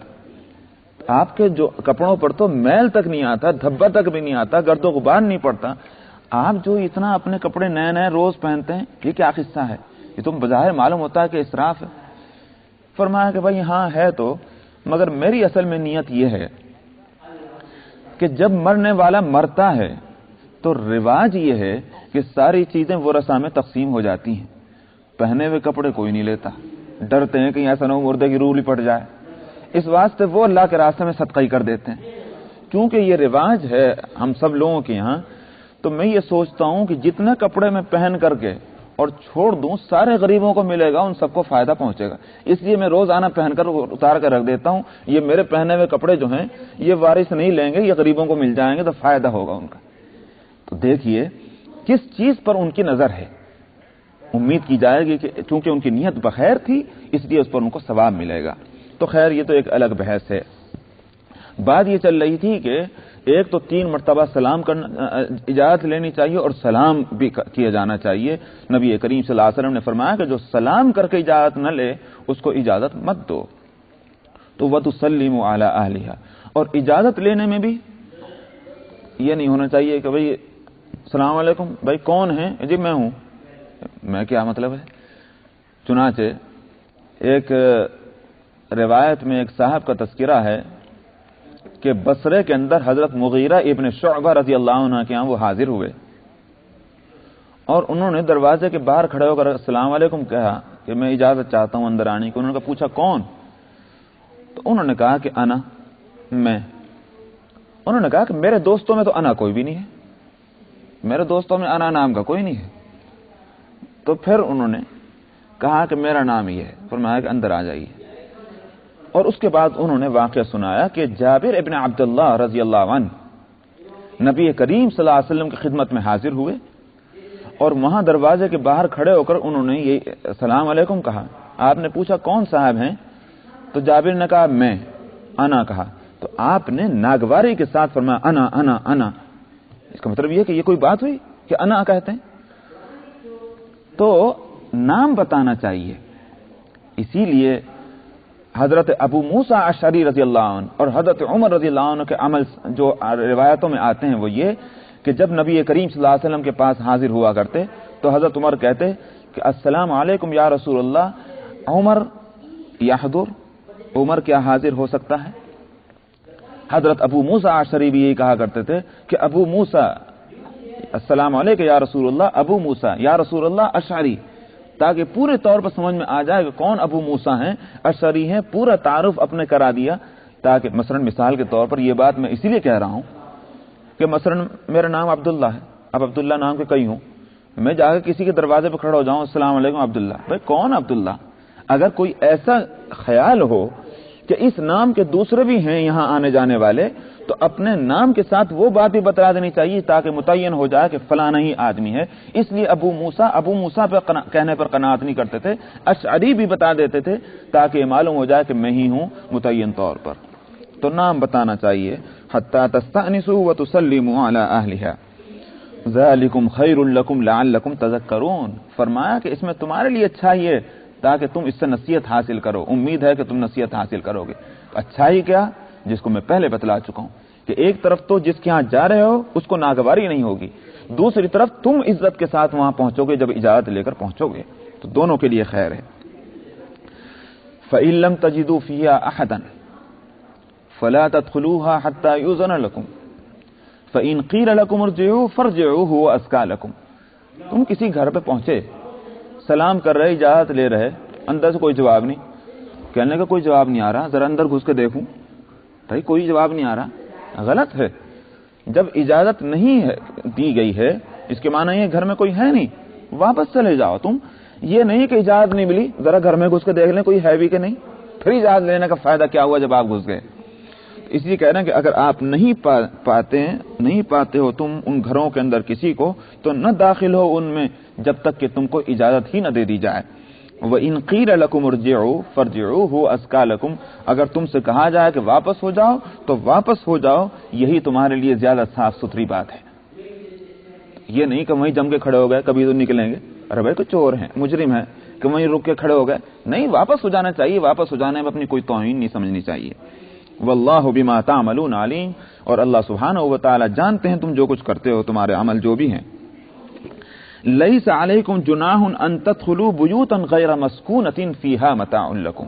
آپ کے جو کپڑوں پر تو میل تک نہیں آتا، دھبا تک بھی نہیں آتا، گرد و غبار نہیں پڑتا، آپ جو اتنا اپنے کپڑے نئے نئے روز پہنتے ہیں، یہ کیا قصہ ہے؟ یہ تو بظاہر معلوم ہوتا ہے کہ اسراف ہے. فرمایا کہ بھائی ہاں ہے تو، مگر میری اصل میں نیت یہ ہے کہ جب مرنے والا مرتا ہے تو رواج یہ ہے کہ ساری چیزیں ورثہ میں تقسیم ہو جاتی ہیں. پہنے ہوئے کپڑے کوئی نہیں لیتا، ڈرتے ہیں کہ ایسا نہ ہو مردے کی روح پڑ جائے. اس واسطے وہ اللہ کے راستے میں صدقہ ہی کر دیتے ہیں. کیونکہ یہ رواج ہے ہم سب لوگوں کے یہاں، تو میں یہ سوچتا ہوں کہ جتنے کپڑے میں پہن کر کے اور چھوڑ دوں سارے غریبوں کو ملے گا، ان سب کو فائدہ پہنچے گا. اس لیے میں روزانہ پہن کر اتار کر رکھ دیتا ہوں. یہ میرے پہنے ہوئے کپڑے جو ہیں یہ وارث نہیں لیں گے، یہ غریبوں کو مل جائیں گے تو فائدہ ہوگا ان کا. تو دیکھیے کس چیز پر ان کی نظر ہے. امید کی جائے گی کہ چونکہ ان کی نیت بخیر تھی اس لیے اس پر ان کو ثواب ملے گا. تو خیر یہ تو ایک الگ بحث ہے. بات یہ چل رہی تھی کہ ایک تو 3 مرتبہ سلام کرنا، اجازت لینی چاہیے اور سلام بھی کیا جانا چاہیے. نبی کریم صلی اللہ علیہ وسلم نے فرمایا کہ جو سلام کر کے اجازت نہ لے اس کو اجازت مت دو. تو وَتُسَلِّمُ عَلَىٰ أَهْلِهَا. اور اجازت لینے میں بھی یہ نہیں ہونا چاہیے کہ بھئی السلام علیکم، بھائی کون ہیں؟ جی میں ہوں. میں کیا مطلب ہے؟ چنانچہ ایک روایت میں ایک صاحب کا تذکرہ ہے کہ بصرے کے اندر حضرت مغیرہ ابن شعبہ رضی اللہ عنہ کے ہاں وہ حاضر ہوئے اور انہوں نے دروازے کے باہر کھڑے ہو کر السلام علیکم کہا کہ میں اجازت چاہتا ہوں اندر آنے کی. انہوں نے پوچھا کون؟ تو انہوں نے کہا کہ انا، میں. انہوں نے کہا کہ میرے دوستوں میں تو انا کوئی بھی نہیں ہے، میرے دوستوں میں انا نام کا کوئی نہیں ہے. تو پھر انہوں نے کہا کہ میرا نام یہ ہے. فرمایا کہ اندر آ جائیے. اور اس کے بعد انہوں نے واقعہ سنایا کہ جابر ابن عبداللہ رضی اللہ عنہ نبی کریم صلی اللہ علیہ وسلم کی خدمت میں حاضر ہوئے اور وہاں دروازے کے باہر کھڑے ہو کر انہوں نے یہ السلام علیکم کہا. آپ نے پوچھا کون صاحب ہیں؟ تو جابر نے کہا میں، انا کہا. تو آپ نے ناگواری کے ساتھ فرمایا انا انا انا. اس کا مطلب یہ کہ یہ کوئی بات ہوئی کہ انا کہتے ہیں؟ تو نام بتانا چاہیے. اسی لیے حضرت ابو موسیٰ اشعری رضی اللہ عنہ اور حضرت عمر رضی اللہ عنہ کے عمل جو روایتوں میں آتے ہیں وہ یہ کہ جب نبی کریم صلی اللہ علیہ وسلم کے پاس حاضر ہوا کرتے تو حضرت عمر کہتے کہ السلام علیکم یا رسول اللہ، عمر یحضر، عمر کیا حاضر ہو سکتا ہے؟ حضرت ابو موسیٰ اشعری بھی یہی کہا کرتے تھے کہ ابو موسیٰ السلام علیکم یا رسول اللہ، ابو موسیٰ یا رسول اللہ اشعری، تاکہ پورے طور پر سمجھ میں آ جائے کہ کون ابو موسیٰ ہیں، اشعری ہیں. پورا تعارف اپنے کرا دیا تاکہ مثلا مثال کے طور پر یہ بات میں اسی لیے کہہ رہا ہوں کہ مثلا میرا نام عبداللہ ہے، اب عبداللہ نام کے کئی ہوں، میں جا کے کسی کے دروازے پہ کھڑا ہو جاؤں السلام علیکم عبداللہ، بھائی کون عبداللہ؟ اگر کوئی ایسا خیال ہو کہ اس نام کے دوسرے بھی ہیں یہاں آنے جانے والے تو اپنے نام کے ساتھ وہ بات بھی بتا دینی چاہیے تاکہ متعین ہو جائے کہ فلانا ہی آدمی ہے. اس لیے ابو موسیٰ پہ کہنے پر قناعت نہیں کرتے تھے، اشعری بھی بتا دیتے تھے تاکہ معلوم ہو جائے کہ میں ہی ہوں متعین طور پر. تو نام بتانا چاہیے. حتی تستأنسوا وتسلموا علی اہلہا ذالکم خیر لکم لعلکم تذکرون. فرمایا کہ اس میں تمہارے لیے اچھا ہی ہے تاکہ تم اس سے نصیحت حاصل کرو. امید ہے کہ تم نصیحت حاصل کرو گے. اچھا ہی کیا جس کو میں پہلے بتلا چکا ہوں کہ ایک طرف تو جس کے ہاں جا رہے ہو اس کو ناگواری نہیں ہوگی، دوسری طرف تم عزت کے ساتھ وہاں پہنچو گے جب اجازت لے کر پہنچو گے تو دونوں کے لیے خیر ہے. فَإِن لَّمْ تَجِدُوا فِيهَا أَحَدًا فَلَا تَدْخُلُوهَا حَتَّى يُؤْذَنَ لَكُمْ فَإِن قِيلَ لَكُمُ ارْجِعُوا فَارْجِعُوا هُوَ أَزْكَىٰ لَكُمْ. تم کسی گھر پہ پہنچے, سلام کر رہے, اجازت لے رہے, اندر سے کوئی جواب نہیں, کہنے کا کوئی جواب نہیں آ رہا, ذرا اندر گھس کے دیکھوں, بھائی کوئی جواب نہیں آ رہا, غلط ہے. جب اجازت نہیں ہے دی گئی ہے اس کے معنی یہ گھر میں کوئی ہے نہیں, واپس چلے جاؤ. تم یہ نہیں کہ اجازت نہیں ملی, ذرا گھر میں گھس کے دیکھ لیں کوئی ہے بھی کہ نہیں, پھر اجازت لینے کا فائدہ کیا ہوا جب آپ گھس گئے. اس لیے کہہ رہے ہیں کہ اگر آپ نہیں پاتے ہو تم ان گھروں کے اندر کسی کو, تو نہ داخل ہو ان میں جب تک کہ تم کو اجازت ہی نہ دے دی جائے. وَإِن قِيلَ لَكُمُ ارْجِعُوا فَارْجِعُوا هُوَ أَزْكَىٰ لَكُمْ. اگر تم سے کہا جائے کہ واپس ہو جاؤ تو واپس ہو جاؤ, یہی تمہارے لیے زیادہ صاف ستھری بات ہے. یہ نہیں کہ وہیں جم کے کھڑے ہو گئے, کبھی تو نکلیں گے, ارے بھائی تو چور ہیں, مجرم ہیں, کہ وہیں رک کے کھڑے ہو گئے. نہیں, واپس ہو جانا چاہیے. واپس ہو جانے میں اپنی کوئی توہین نہیں سمجھنی چاہیے. واللہ بما تعملون علیم. اور اللہ سبحانہ و تعالی جانتے ہیں تم جو کچھ کرتے ہو, تمہارے عمل جو بھی ہیں. لیس علیکم جناح ان تدخلوا بیوتا غیر مسکونۃ فیہا متاع لکم.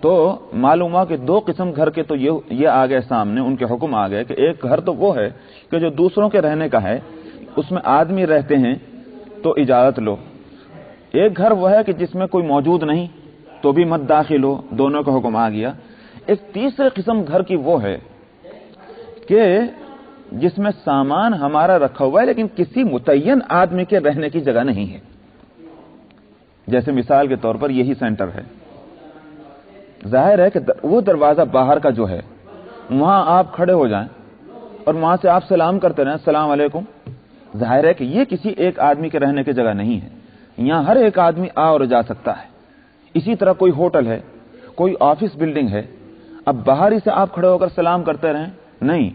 تو معلوم ہوا کہ دو قسم گھر کے تو یہ آ گئے سامنے, ان کے حکم آ گئے کہ ایک گھر تو وہ ہے کہ جو دوسروں کے رہنے کا ہے, اس میں آدمی رہتے ہیں تو اجازت لو. ایک گھر وہ ہے کہ جس میں کوئی موجود نہیں تو بھی مت داخل ہو, دونوں کا حکم آ گیا. ایک تیسرے قسم گھر کی وہ ہے کہ جس میں سامان ہمارا رکھا ہوا ہے لیکن کسی متعین آدمی کے رہنے کی جگہ نہیں ہے. جیسے مثال کے طور پر یہی سینٹر ہے, ظاہر ہے کہ وہ دروازہ باہر کا جو ہے وہاں آپ کھڑے ہو جائیں اور وہاں سے آپ سلام کرتے رہیں, السلام علیکم. ظاہر ہے کہ یہ کسی ایک آدمی کے رہنے کی جگہ نہیں ہے, یہاں ہر ایک آدمی آ اور جا سکتا ہے. اسی طرح کوئی ہوٹل ہے, کوئی آفس بلڈنگ ہے, اب باہر ہی سے آپ کھڑے ہو کر سلام کرتے رہیں, نہیں,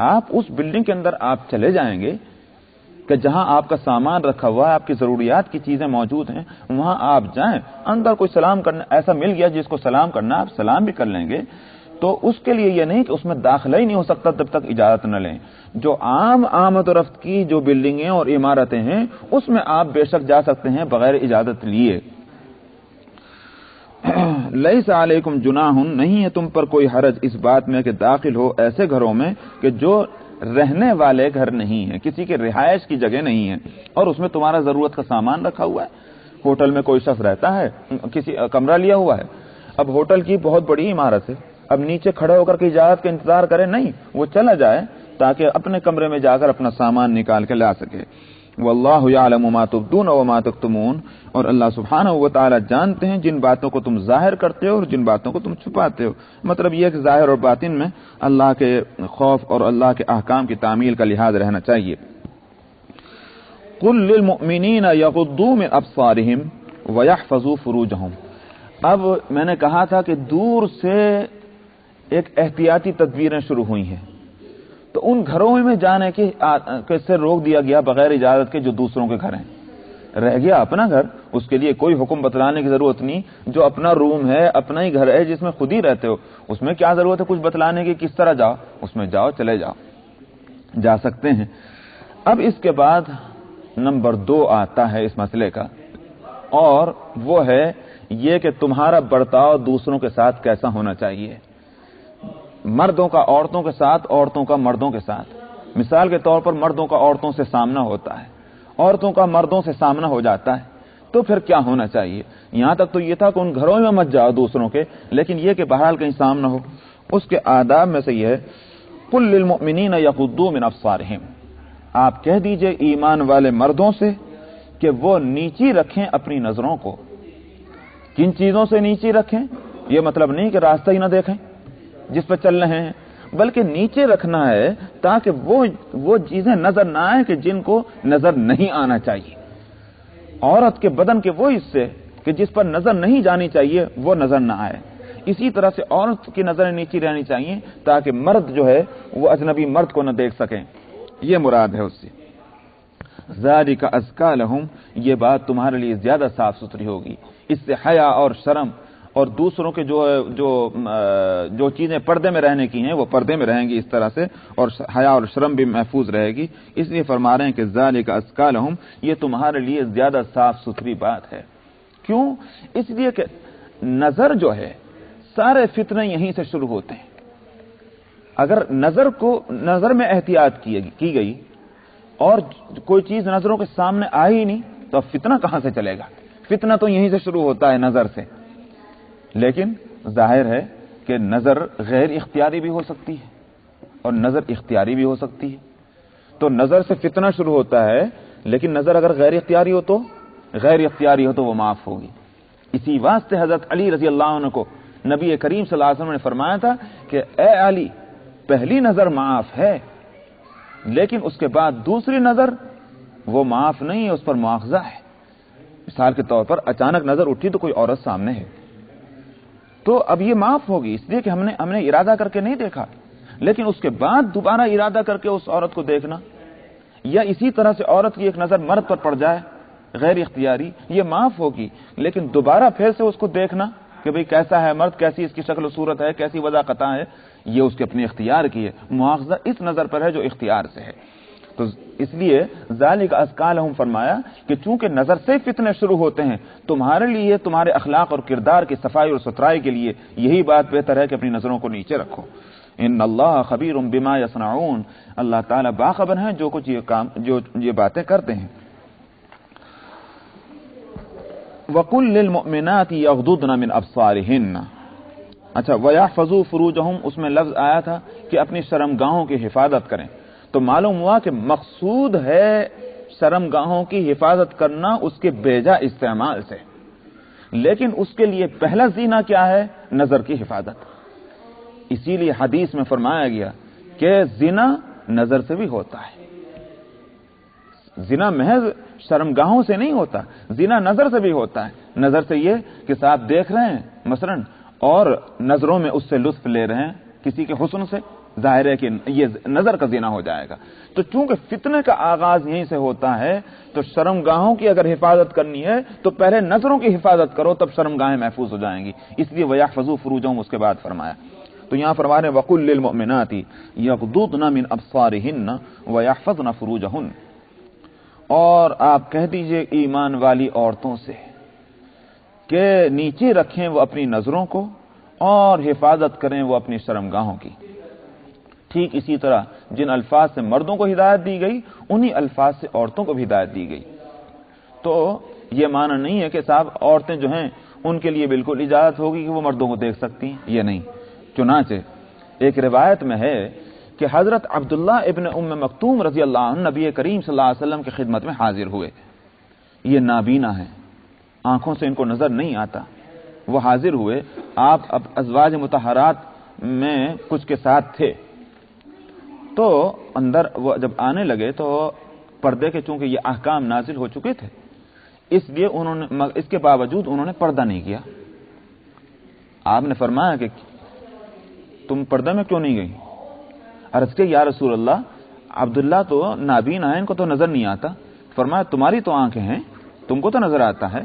آپ اس بلڈنگ کے اندر آپ چلے جائیں گے کہ جہاں آپ کا سامان رکھا ہوا ہے, آپ کی ضروریات کی چیزیں موجود ہیں, وہاں آپ جائیں. اندر کوئی سلام کرنا ایسا مل گیا جس کو سلام کرنا, آپ سلام بھی کر لیں گے, تو اس کے لیے یہ نہیں کہ اس میں داخلہ ہی نہیں ہو سکتا جب تک اجازت نہ لیں. جو عام آمد و رفت کی جو بلڈنگیں اور عمارتیں ہیں اس میں آپ بے شک جا سکتے ہیں بغیر اجازت لیے. لیس علیکم جناح, نہیں ہے تم پر کوئی حرج اس بات میں کہ داخل ہو ایسے گھروں میں کہ جو رہنے والے گھر نہیں ہیں, کسی کے رہائش کی جگہ نہیں ہے, اور اس میں تمہارا ضرورت کا سامان رکھا ہوا ہے. ہوٹل میں کوئی شخص رہتا ہے, کسی کمرہ لیا ہوا ہے, اب ہوٹل کی بہت بڑی عمارت ہے, اب نیچے کھڑے ہو کر کے اجازت کا انتظار کرے, نہیں, وہ چلا جائے تاکہ اپنے کمرے میں جا کر اپنا سامان نکال کے لا سکے. واللہ یعلم ما تبدون وما تکتمون. اور اللہ سبحانہ و تعالی جانتے ہیں جن باتوں کو تم ظاہر کرتے ہو اور جن باتوں کو تم چھپاتے ہو. مطلب یہ کہ ظاہر اور باطن میں اللہ کے خوف اور اللہ کے احکام کی تعمیل کا لحاظ رہنا چاہیے. قل للمؤمنین یغضوا من ابصارهم ویحفظوا فروجهم. اب میں نے کہا تھا کہ دور سے ایک احتیاطی تدبیریں شروع ہوئی ہیں, تو ان گھروں میں جانے کی سے روک دیا گیا بغیر اجازت کے جو دوسروں کے گھر ہیں. رہ گیا اپنا گھر, اس کے لیے کوئی حکم بتلانے کی ضرورت نہیں. جو اپنا روم ہے, اپنا ہی گھر ہے جس میں خود ہی رہتے ہو, اس میں کیا ضرورت ہے کچھ بتلانے کی, کس طرح جاؤ, اس میں جاؤ, چلے جاؤ, جا سکتے ہیں. اب اس کے بعد نمبر 2 آتا ہے اس مسئلے کا, اور وہ ہے یہ کہ تمہارا برتاؤ دوسروں کے ساتھ کیسا ہونا چاہیے. مردوں کا عورتوں کے ساتھ, عورتوں کا مردوں کے ساتھ. مثال کے طور پر مردوں کا عورتوں سے سامنا ہوتا ہے, عورتوں کا مردوں سے سامنا ہو جاتا ہے, تو پھر کیا ہونا چاہیے. یہاں تک تو یہ تھا کہ ان گھروں میں مت جاؤ دوسروں کے, لیکن یہ کہ بہرحال کہیں سامنا ہو. اس کے آداب میں سے یہ ہے, قل للمؤمنین یغضوا من ابصارهم. آپ کہہ دیجئے ایمان والے مردوں سے کہ وہ نیچی رکھیں اپنی نظروں کو. کن چیزوں سے نیچی رکھیں؟ یہ مطلب نہیں کہ راستہ ہی نہ دیکھیں جس پہ چل رہے ہیں, بلکہ نیچے رکھنا ہے تاکہ وہ چیزیں نظر نہ آئیں کہ جن کو نظر نہیں آنا چاہیے. عورت کے بدن کے وہ حصے کہ جس پر نظر نہیں جانی چاہیے وہ نظر نہ آئے. اسی طرح سے عورت کی نظریں نیچی رہنی چاہیے تاکہ مرد جو ہے وہ اجنبی مرد کو نہ دیکھ سکیں. یہ مراد ہے اس سے. ذالک ازکی لہم, یہ بات تمہارے لیے زیادہ صاف ستھری ہوگی. اس سے حیا اور شرم اور دوسروں کے جو چیزیں پردے میں رہنے کی ہیں وہ پردے میں رہیں گی اس طرح سے، اور حیا اور شرم بھی محفوظ رہے گی۔ اس لیے فرما رہے ہیں کہ ذالک ازکی لہم، یہ تمہارے لیے زیادہ صاف ستھری بات ہے۔ کیوں؟ اس لیے کہ نظر جو ہے، سارے فتنے یہیں سے شروع ہوتے ہیں۔ اگر نظر میں احتیاط کی گئی اور کوئی چیز نظروں کے سامنے آئی ہی نہیں تو اب فتنہ کہاں سے چلے گا؟ فتنہ تو یہیں سے شروع ہوتا ہے، نظر سے۔ لیکن ظاہر ہے کہ نظر غیر اختیاری بھی ہو سکتی ہے اور نظر اختیاری بھی ہو سکتی ہے۔ تو نظر سے فتنہ شروع ہوتا ہے، لیکن نظر اگر غیر اختیاری ہو تو وہ معاف ہوگی۔ اسی واسطے حضرت علی رضی اللہ عنہ کو نبی کریم صلی اللہ علیہ وسلم نے فرمایا تھا کہ اے علی، پہلی نظر معاف ہے، لیکن اس کے بعد دوسری نظر وہ معاف نہیں ہے، اس پر مواخذہ ہے۔ مثال کے طور پر اچانک نظر اٹھی تو کوئی عورت سامنے ہے، تو اب یہ معاف ہوگی، اس لیے کہ ہم نے ارادہ کر کے نہیں دیکھا، لیکن اس کے بعد دوبارہ ارادہ کر کے اس عورت کو دیکھنا، یا اسی طرح سے عورت کی ایک نظر مرد پر پڑ جائے غیر اختیاری، یہ معاف ہوگی، لیکن دوبارہ پھر سے اس کو دیکھنا کہ بھئی کیسا ہے مرد، کیسی اس کی شکل و صورت ہے، کیسی وضاقتیں ہے، یہ اس کے اپنے اختیار کی ہے۔ مواخذہ اس نظر پر ہے جو اختیار سے ہے۔ تو اس لیے ذالک ازکی لہم فرمایا کہ چونکہ نظر سے فتنے شروع ہوتے ہیں، تمہارے لیے تمہارے اخلاق اور کردار کی صفائی اور ستھرائی کے لیے یہی بات بہتر ہے کہ اپنی نظروں کو نیچے رکھو۔ ان اللہ خبیر بما یصنعون، اللہ تعالیٰ باخبر ہیں جو کچھ یہ باتیں کرتے ہیں۔ وَقُلْ لِلْمُؤْمِنَاتِ يَغْضُضْنَ مِنْ أَبْصَارِهِنَّ، اچھا وَيَحْفَظُوا فُرُوجَهُمْ، اس میں لفظ آیا تھا کہ اپنی شرمگاہوں کی حفاظت کریں، تو معلوم ہوا کہ مقصود ہے شرمگاہوں کی حفاظت کرنا اس کے بیجا استعمال سے، لیکن اس کے لیے پہلا زینہ کیا ہے؟ نظر کی حفاظت۔ اسی لیے حدیث میں فرمایا گیا کہ زنا نظر سے بھی ہوتا ہے، زنا محض شرمگاہوں سے نہیں ہوتا، زنا نظر سے بھی ہوتا ہے۔ نظر سے یہ کہ صاحب دیکھ رہے ہیں مثلا اور نظروں میں اس سے لطف لے رہے ہیں کسی کے حسن سے، ظاہر ہے کہ یہ نظر کا زنا ہو جائے گا۔ تو چونکہ فتنے کا آغاز یہیں سے ہوتا ہے، تو شرمگاہوں کی اگر حفاظت کرنی ہے تو پہلے نظروں کی حفاظت کرو، تب شرمگاہیں محفوظ ہو جائیں گی۔ اس لیے وَيَحْفَظُوا فُرُوجَهُمْ اس کے بعد فرمایا۔ تو یہاں فرما رہے ہیں وَقُلْ لِلْمُؤْمِنَاتِ يَغْضُضْنَ مِنْ أَبْصَارِهِنَّ وَيَحْفَظْنَ فُرُوجَهُنَّ، اور آپ کہہ دیجئے ایمان والی عورتوں سے کہ نیچے رکھیں وہ اپنی نظروں کو اور حفاظت کریں وہ اپنی شرمگاہوں کی۔ ٹھیک اسی طرح جن الفاظ سے مردوں کو ہدایت دی گئی، انہی الفاظ سے عورتوں کو بھی ہدایت دی گئی۔ تو یہ معنی نہیں ہے کہ صاحب عورتیں جو ہیں ان کے لیے بالکل اجازت ہوگی کہ وہ مردوں کو دیکھ سکتی ہیں، یہ نہیں۔ چنانچہ ایک روایت میں ہے کہ حضرت عبداللہ ابن ام مکتوم رضی اللہ عنہ نبی کریم صلی اللہ علیہ وسلم کی خدمت میں حاضر ہوئے۔ یہ نابینا ہیں، آنکھوں سے ان کو نظر نہیں آتا، وہ حاضر ہوئے، آپ اب ازواج مطہرات میں کچھ کے ساتھ تھے، تو اندر وہ جب آنے لگے تو پردے کے چونکہ یہ احکام نازل ہو چکے تھے، اس لیے اس کے باوجود انہوں نے پردہ نہیں کیا۔ آپ نے فرمایا کہ تم پردے میں کیوں نہیں گئی؟ عرض کہ یا رسول اللہ، عبداللہ تو نابینا ہے، ان کو تو نظر نہیں آتا۔ فرمایا تمہاری تو آنکھیں ہیں، تم کو تو نظر آتا ہے۔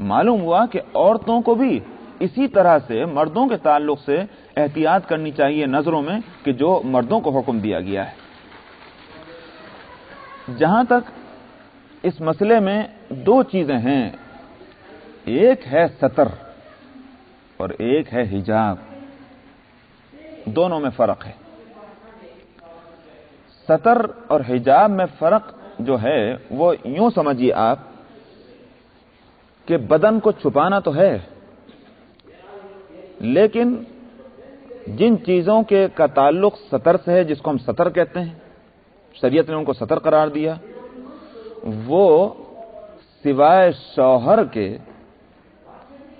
معلوم ہوا کہ عورتوں کو بھی اسی طرح سے مردوں کے تعلق سے احتیاط کرنی چاہیے نظروں میں کہ جو مردوں کو حکم دیا گیا ہے۔ جہاں تک اس مسئلے میں دو چیزیں ہیں، ایک ہے ستر اور ایک ہے حجاب، دونوں میں فرق ہے۔ ستر اور حجاب میں فرق جو ہے وہ یوں سمجھیے آپ کہ بدن کو چھپانا تو ہے، لیکن جن چیزوں کا تعلق ستر سے ہے، جس کو ہم ستر کہتے ہیں، شریعت نے ان کو ستر قرار دیا، وہ سوائے شوہر کے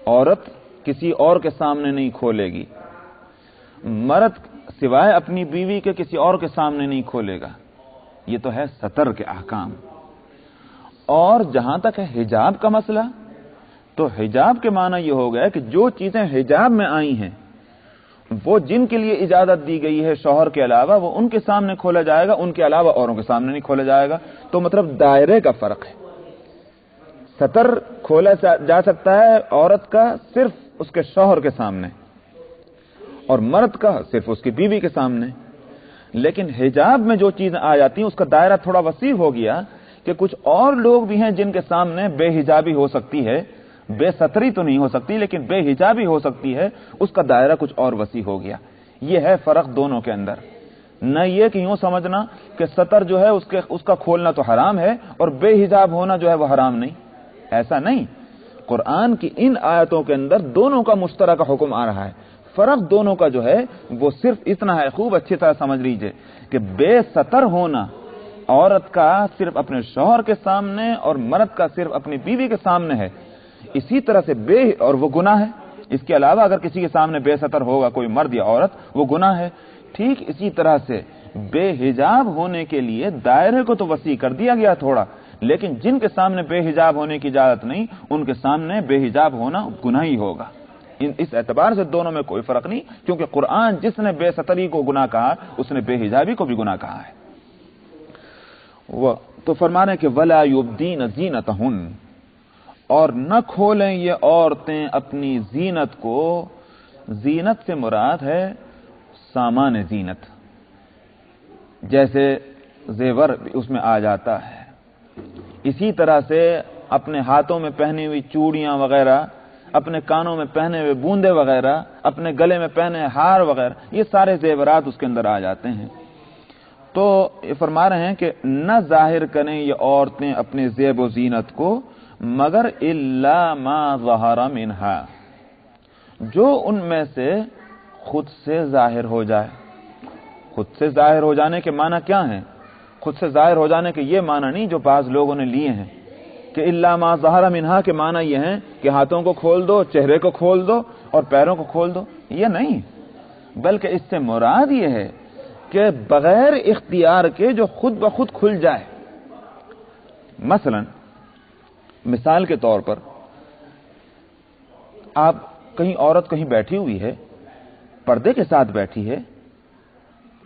عورت کسی اور کے سامنے نہیں کھولے گی، مرد سوائے اپنی بیوی کے کسی اور کے سامنے نہیں کھولے گا۔ یہ تو ہے ستر کے احکام۔ اور جہاں تک ہے حجاب کا مسئلہ، تو حجاب کے معنی یہ ہو گیا کہ جو چیزیں حجاب میں آئی ہیں وہ جن کے لیے اجازت دی گئی ہے شوہر کے علاوہ، وہ ان کے سامنے کھولا جائے گا، ان کے علاوہ اوروں کے سامنے نہیں کھولا جائے گا۔ تو مطلب دائرے کا فرق ہے۔ ستر کھولا جا سکتا ہے عورت کا صرف اس کے شوہر کے سامنے اور مرد کا صرف اس کی بیوی کے سامنے، لیکن حجاب میں جو چیزیں آ جاتی ہیں اس کا دائرہ تھوڑا وسیع ہو گیا کہ کچھ اور لوگ بھی ہیں جن کے سامنے بے حجابی ہو سکتی ہے، بے ستری تو نہیں ہو سکتی لیکن بے حجابی ہو سکتی ہے، اس کا دائرہ کچھ اور وسیع ہو گیا۔ یہ ہے فرق دونوں کے اندر، نہ یہ کہ یوں سمجھنا کہ ستر جو ہے اس کا کھولنا تو حرام ہے اور بے حجاب ہونا جو ہے وہ حرام نہیں، ایسا نہیں۔ قرآن کی ان آیتوں کے اندر دونوں کا مشترکہ حکم آ رہا ہے۔ فرق دونوں کا جو ہے وہ صرف اتنا ہے، خوب اچھی طرح سمجھ لیجئے کہ بے ستر ہونا عورت کا صرف اپنے شوہر کے سامنے اور مرد کا صرف اپنی بیوی کے سامنے ہے، اسی طرح سے اور وہ گناہ ہے۔ اس کے علاوہ اگر کسی کے سامنے بے ستر ہوگا کوئی مرد یا عورت، وہ گناہ ہے۔ ٹھیک اسی طرح سے بے حجاب ہونے کے لیے دائرے کو تو وسیع کر دیا گیا تھوڑا، لیکن جن کے سامنے بے حجاب ہونے کی اجازت نہیں ان کے سامنے بے حجاب ہونا گناہ ہی ہوگا۔ اس اعتبار سے دونوں میں کوئی فرق نہیں، کیونکہ قرآن جس نے بے ستری کو گناہ کہا اس نے بے حجابی کو بھی گناہ کہا ہے۔ تو فرما رہے ہیں کہ وَلَا يُبْدِينَ زِينَتَهُنَّ، اور نہ کھولیں یہ عورتیں اپنی زینت کو۔ زینت سے مراد ہے سامان زینت، جیسے زیور اس میں آ جاتا ہے، اسی طرح سے اپنے ہاتھوں میں پہنی ہوئی چوڑیاں وغیرہ، اپنے کانوں میں پہنے ہوئے بوندے وغیرہ، اپنے گلے میں پہنے ہار وغیرہ، یہ سارے زیورات اس کے اندر آ جاتے ہیں۔ تو یہ فرما رہے ہیں کہ نہ ظاہر کریں یہ عورتیں اپنے زیب و زینت کو مگر الا ما ظہر منہا، جو ان میں سے خود سے ظاہر ہو جائے۔ خود سے ظاہر ہو جانے کے معنی کیا ہیں؟ خود سے ظاہر ہو جانے کے یہ معنی نہیں جو بعض لوگوں نے لیے ہیں کہ الا ما ظہر منہا کے معنی یہ ہیں کہ ہاتھوں کو کھول دو، چہرے کو کھول دو اور پیروں کو کھول دو، یہ نہیں، بلکہ اس سے مراد یہ ہے کہ بغیر اختیار کے جو خود بخود کھل جائے۔ مثال کے طور پر آپ کہیں عورت کہیں بیٹھی ہوئی ہے، پردے کے ساتھ بیٹھی ہے،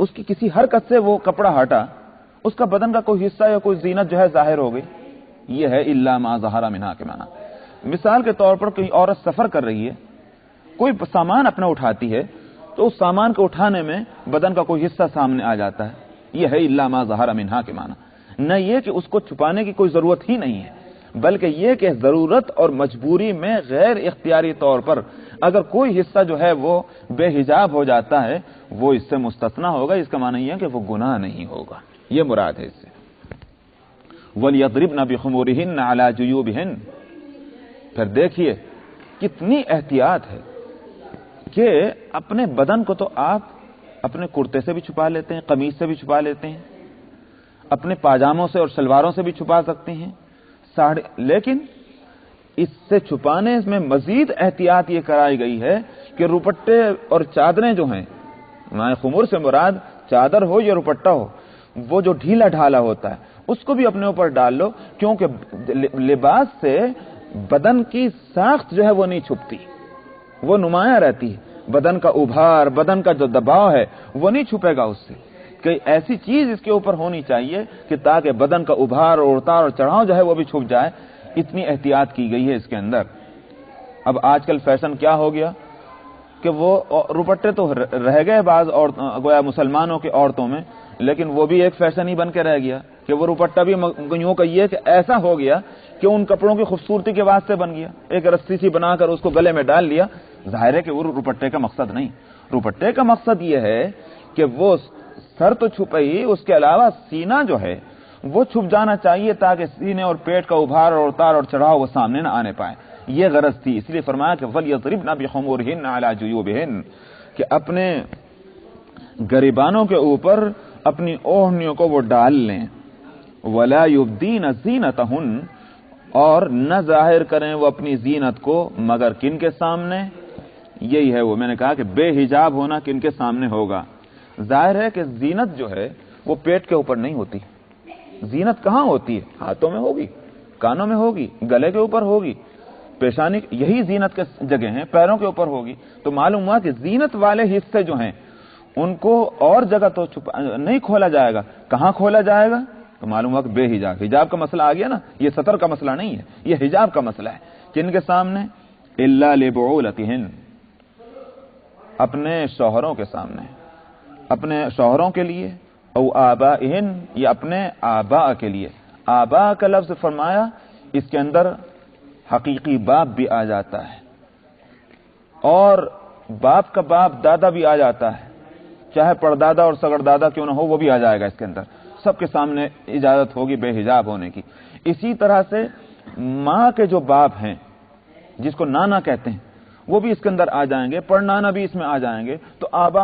اس کی کسی حرکت سے وہ کپڑا ہٹا، اس کا بدن کا کوئی حصہ یا کوئی زینت جو ہے ظاہر ہو گئی، یہ ہے الا ما ظہر منہا کے معنی۔ مثال کے طور پر کوئی عورت سفر کر رہی ہے، کوئی سامان اپنا اٹھاتی ہے تو اس سامان کو اٹھانے میں بدن کا کوئی حصہ سامنے آ جاتا ہے، یہ ہے الا ما ظہر منہا کے معنی۔ نہ یہ کہ اس کو چھپانے کی کوئی ضرورت ہی نہیں ہے، بلکہ یہ کہ ضرورت اور مجبوری میں غیر اختیاری طور پر اگر کوئی حصہ جو ہے وہ بے حجاب ہو جاتا ہے وہ اس سے مستثنا ہوگا، اس کا معنی یہ ہے کہ وہ گناہ نہیں ہوگا، یہ مراد ہے اس سے۔ وَلْيَضْرِبْنَ بِخُمُورِهِنَّ عَلَى جُيُوبِهِنَّ، پھر دیکھیے کتنی احتیاط ہے کہ اپنے بدن کو تو آپ اپنے کرتے سے بھی چھپا لیتے ہیں، قمیص سے بھی چھپا لیتے ہیں، اپنے پاجاموں سے اور شلواروں سے بھی چھپا سکتے ہیں، لیکن اس سے چھپانے میں مزید احتیاط یہ کرائی گئی ہے کہ روپٹے اور چادریں جو ہیں، خمور سے مراد چادر ہو یا روپٹا ہو، وہ جو ڈھیلا ڈھالا ہوتا ہے اس کو بھی اپنے اوپر ڈال لو، کیونکہ لباس سے بدن کی ساخت جو ہے وہ نہیں چھپتی، وہ نمایاں رہتی ہے، بدن کا ابھار، بدن کا جو دباؤ ہے وہ نہیں چھپے گا اس سے، کہ ایسی چیز اس کے اوپر ہونی چاہیے کہ تاکہ بدن کا ابھار اور اتار اور چڑھاؤ جو ہے وہ بھی چھپ جائے، اتنی احتیاط کی گئی ہے اس کے اندر۔ اب آج کل فیشن کیا ہو گیا کہ وہ روپٹے تو رہ گئے بعض گویا مسلمانوں کے عورتوں میں، لیکن وہ بھی ایک فیشن ہی بن کے رہ گیا کہ وہ روپٹا بھی یوں کہیے کہ ایسا ہو گیا کہ ان کپڑوں کی خوبصورتی کے واسطے بن گیا، ایک رسی سی بنا کر اس کو گلے میں ڈال لیا۔ ظاہر ہے کہ وہ روپٹے کا مقصد نہیں، روپٹے کا مقصد یہ ہے کہ وہ سر تو چھپے ہی، اس کے علاوہ سینہ جو ہے وہ چھپ جانا چاہیے تاکہ سینے اور پیٹ کا ابھار اور اتار اور چڑھاؤ وہ سامنے نہ آنے پائے، یہ غرض تھی۔ اس لیے فرمایا کہ وَلْيَضْرِبْنَ بِخُمُورِهِنَّ عَلَى جُيُوبِهِنَّ، کہ اپنے گریبانوں کے اوپر اپنی اوڑھنیوں کو وہ ڈال لیں۔ وَلَا يُبْدِينَ زِينَتَهُنَّ، اور نہ ظاہر کریں وہ اپنی زینت کو مگر کن کے سامنے؟ یہی ہے وہ میں نے کہا کہ بے حجاب ہونا کن کے سامنے ہوگا۔ ظاہر ہے کہ زینت جو ہے وہ پیٹ کے اوپر نہیں ہوتی، زینت کہاں ہوتی ہے؟ ہاتھوں میں ہوگی، کانوں میں ہوگی، گلے کے اوپر ہوگی، پیشانی، یہی زینت کے جگہ ہیں، پیروں کے اوپر ہوگی۔ تو معلوم ہوا کہ زینت والے حصے جو ہیں ان کو اور جگہ تو نہیں کھولا جائے گا، کہاں کھولا جائے گا؟ تو معلوم ہوا کہ بے حجاب، حجاب کا مسئلہ آ گیا نا، یہ ستر کا مسئلہ نہیں ہے، یہ حجاب کا مسئلہ ہے. کن کے سامنے؟ الا لبعولتہن، اپنے شوہروں کے سامنے، اپنے شوہروں کے لیے، او آبائہن، یا اپنے آباء کے لیے. آباء کا لفظ فرمایا، اس کے اندر حقیقی باپ بھی آ جاتا ہے اور باپ کا باپ دادا بھی آ جاتا ہے، چاہے پردادا اور سگڑ دادا کیوں نہ ہو، وہ بھی آ جائے گا اس کے اندر. سب کے سامنے اجازت ہوگی بے حجاب ہونے کی. اسی طرح سے ماں کے جو باپ ہیں جس کو نانا کہتے ہیں وہ بھی اس کے اندر آ جائیں گے، پڑنانا بھی اس میں آ جائیں گے. تو آبا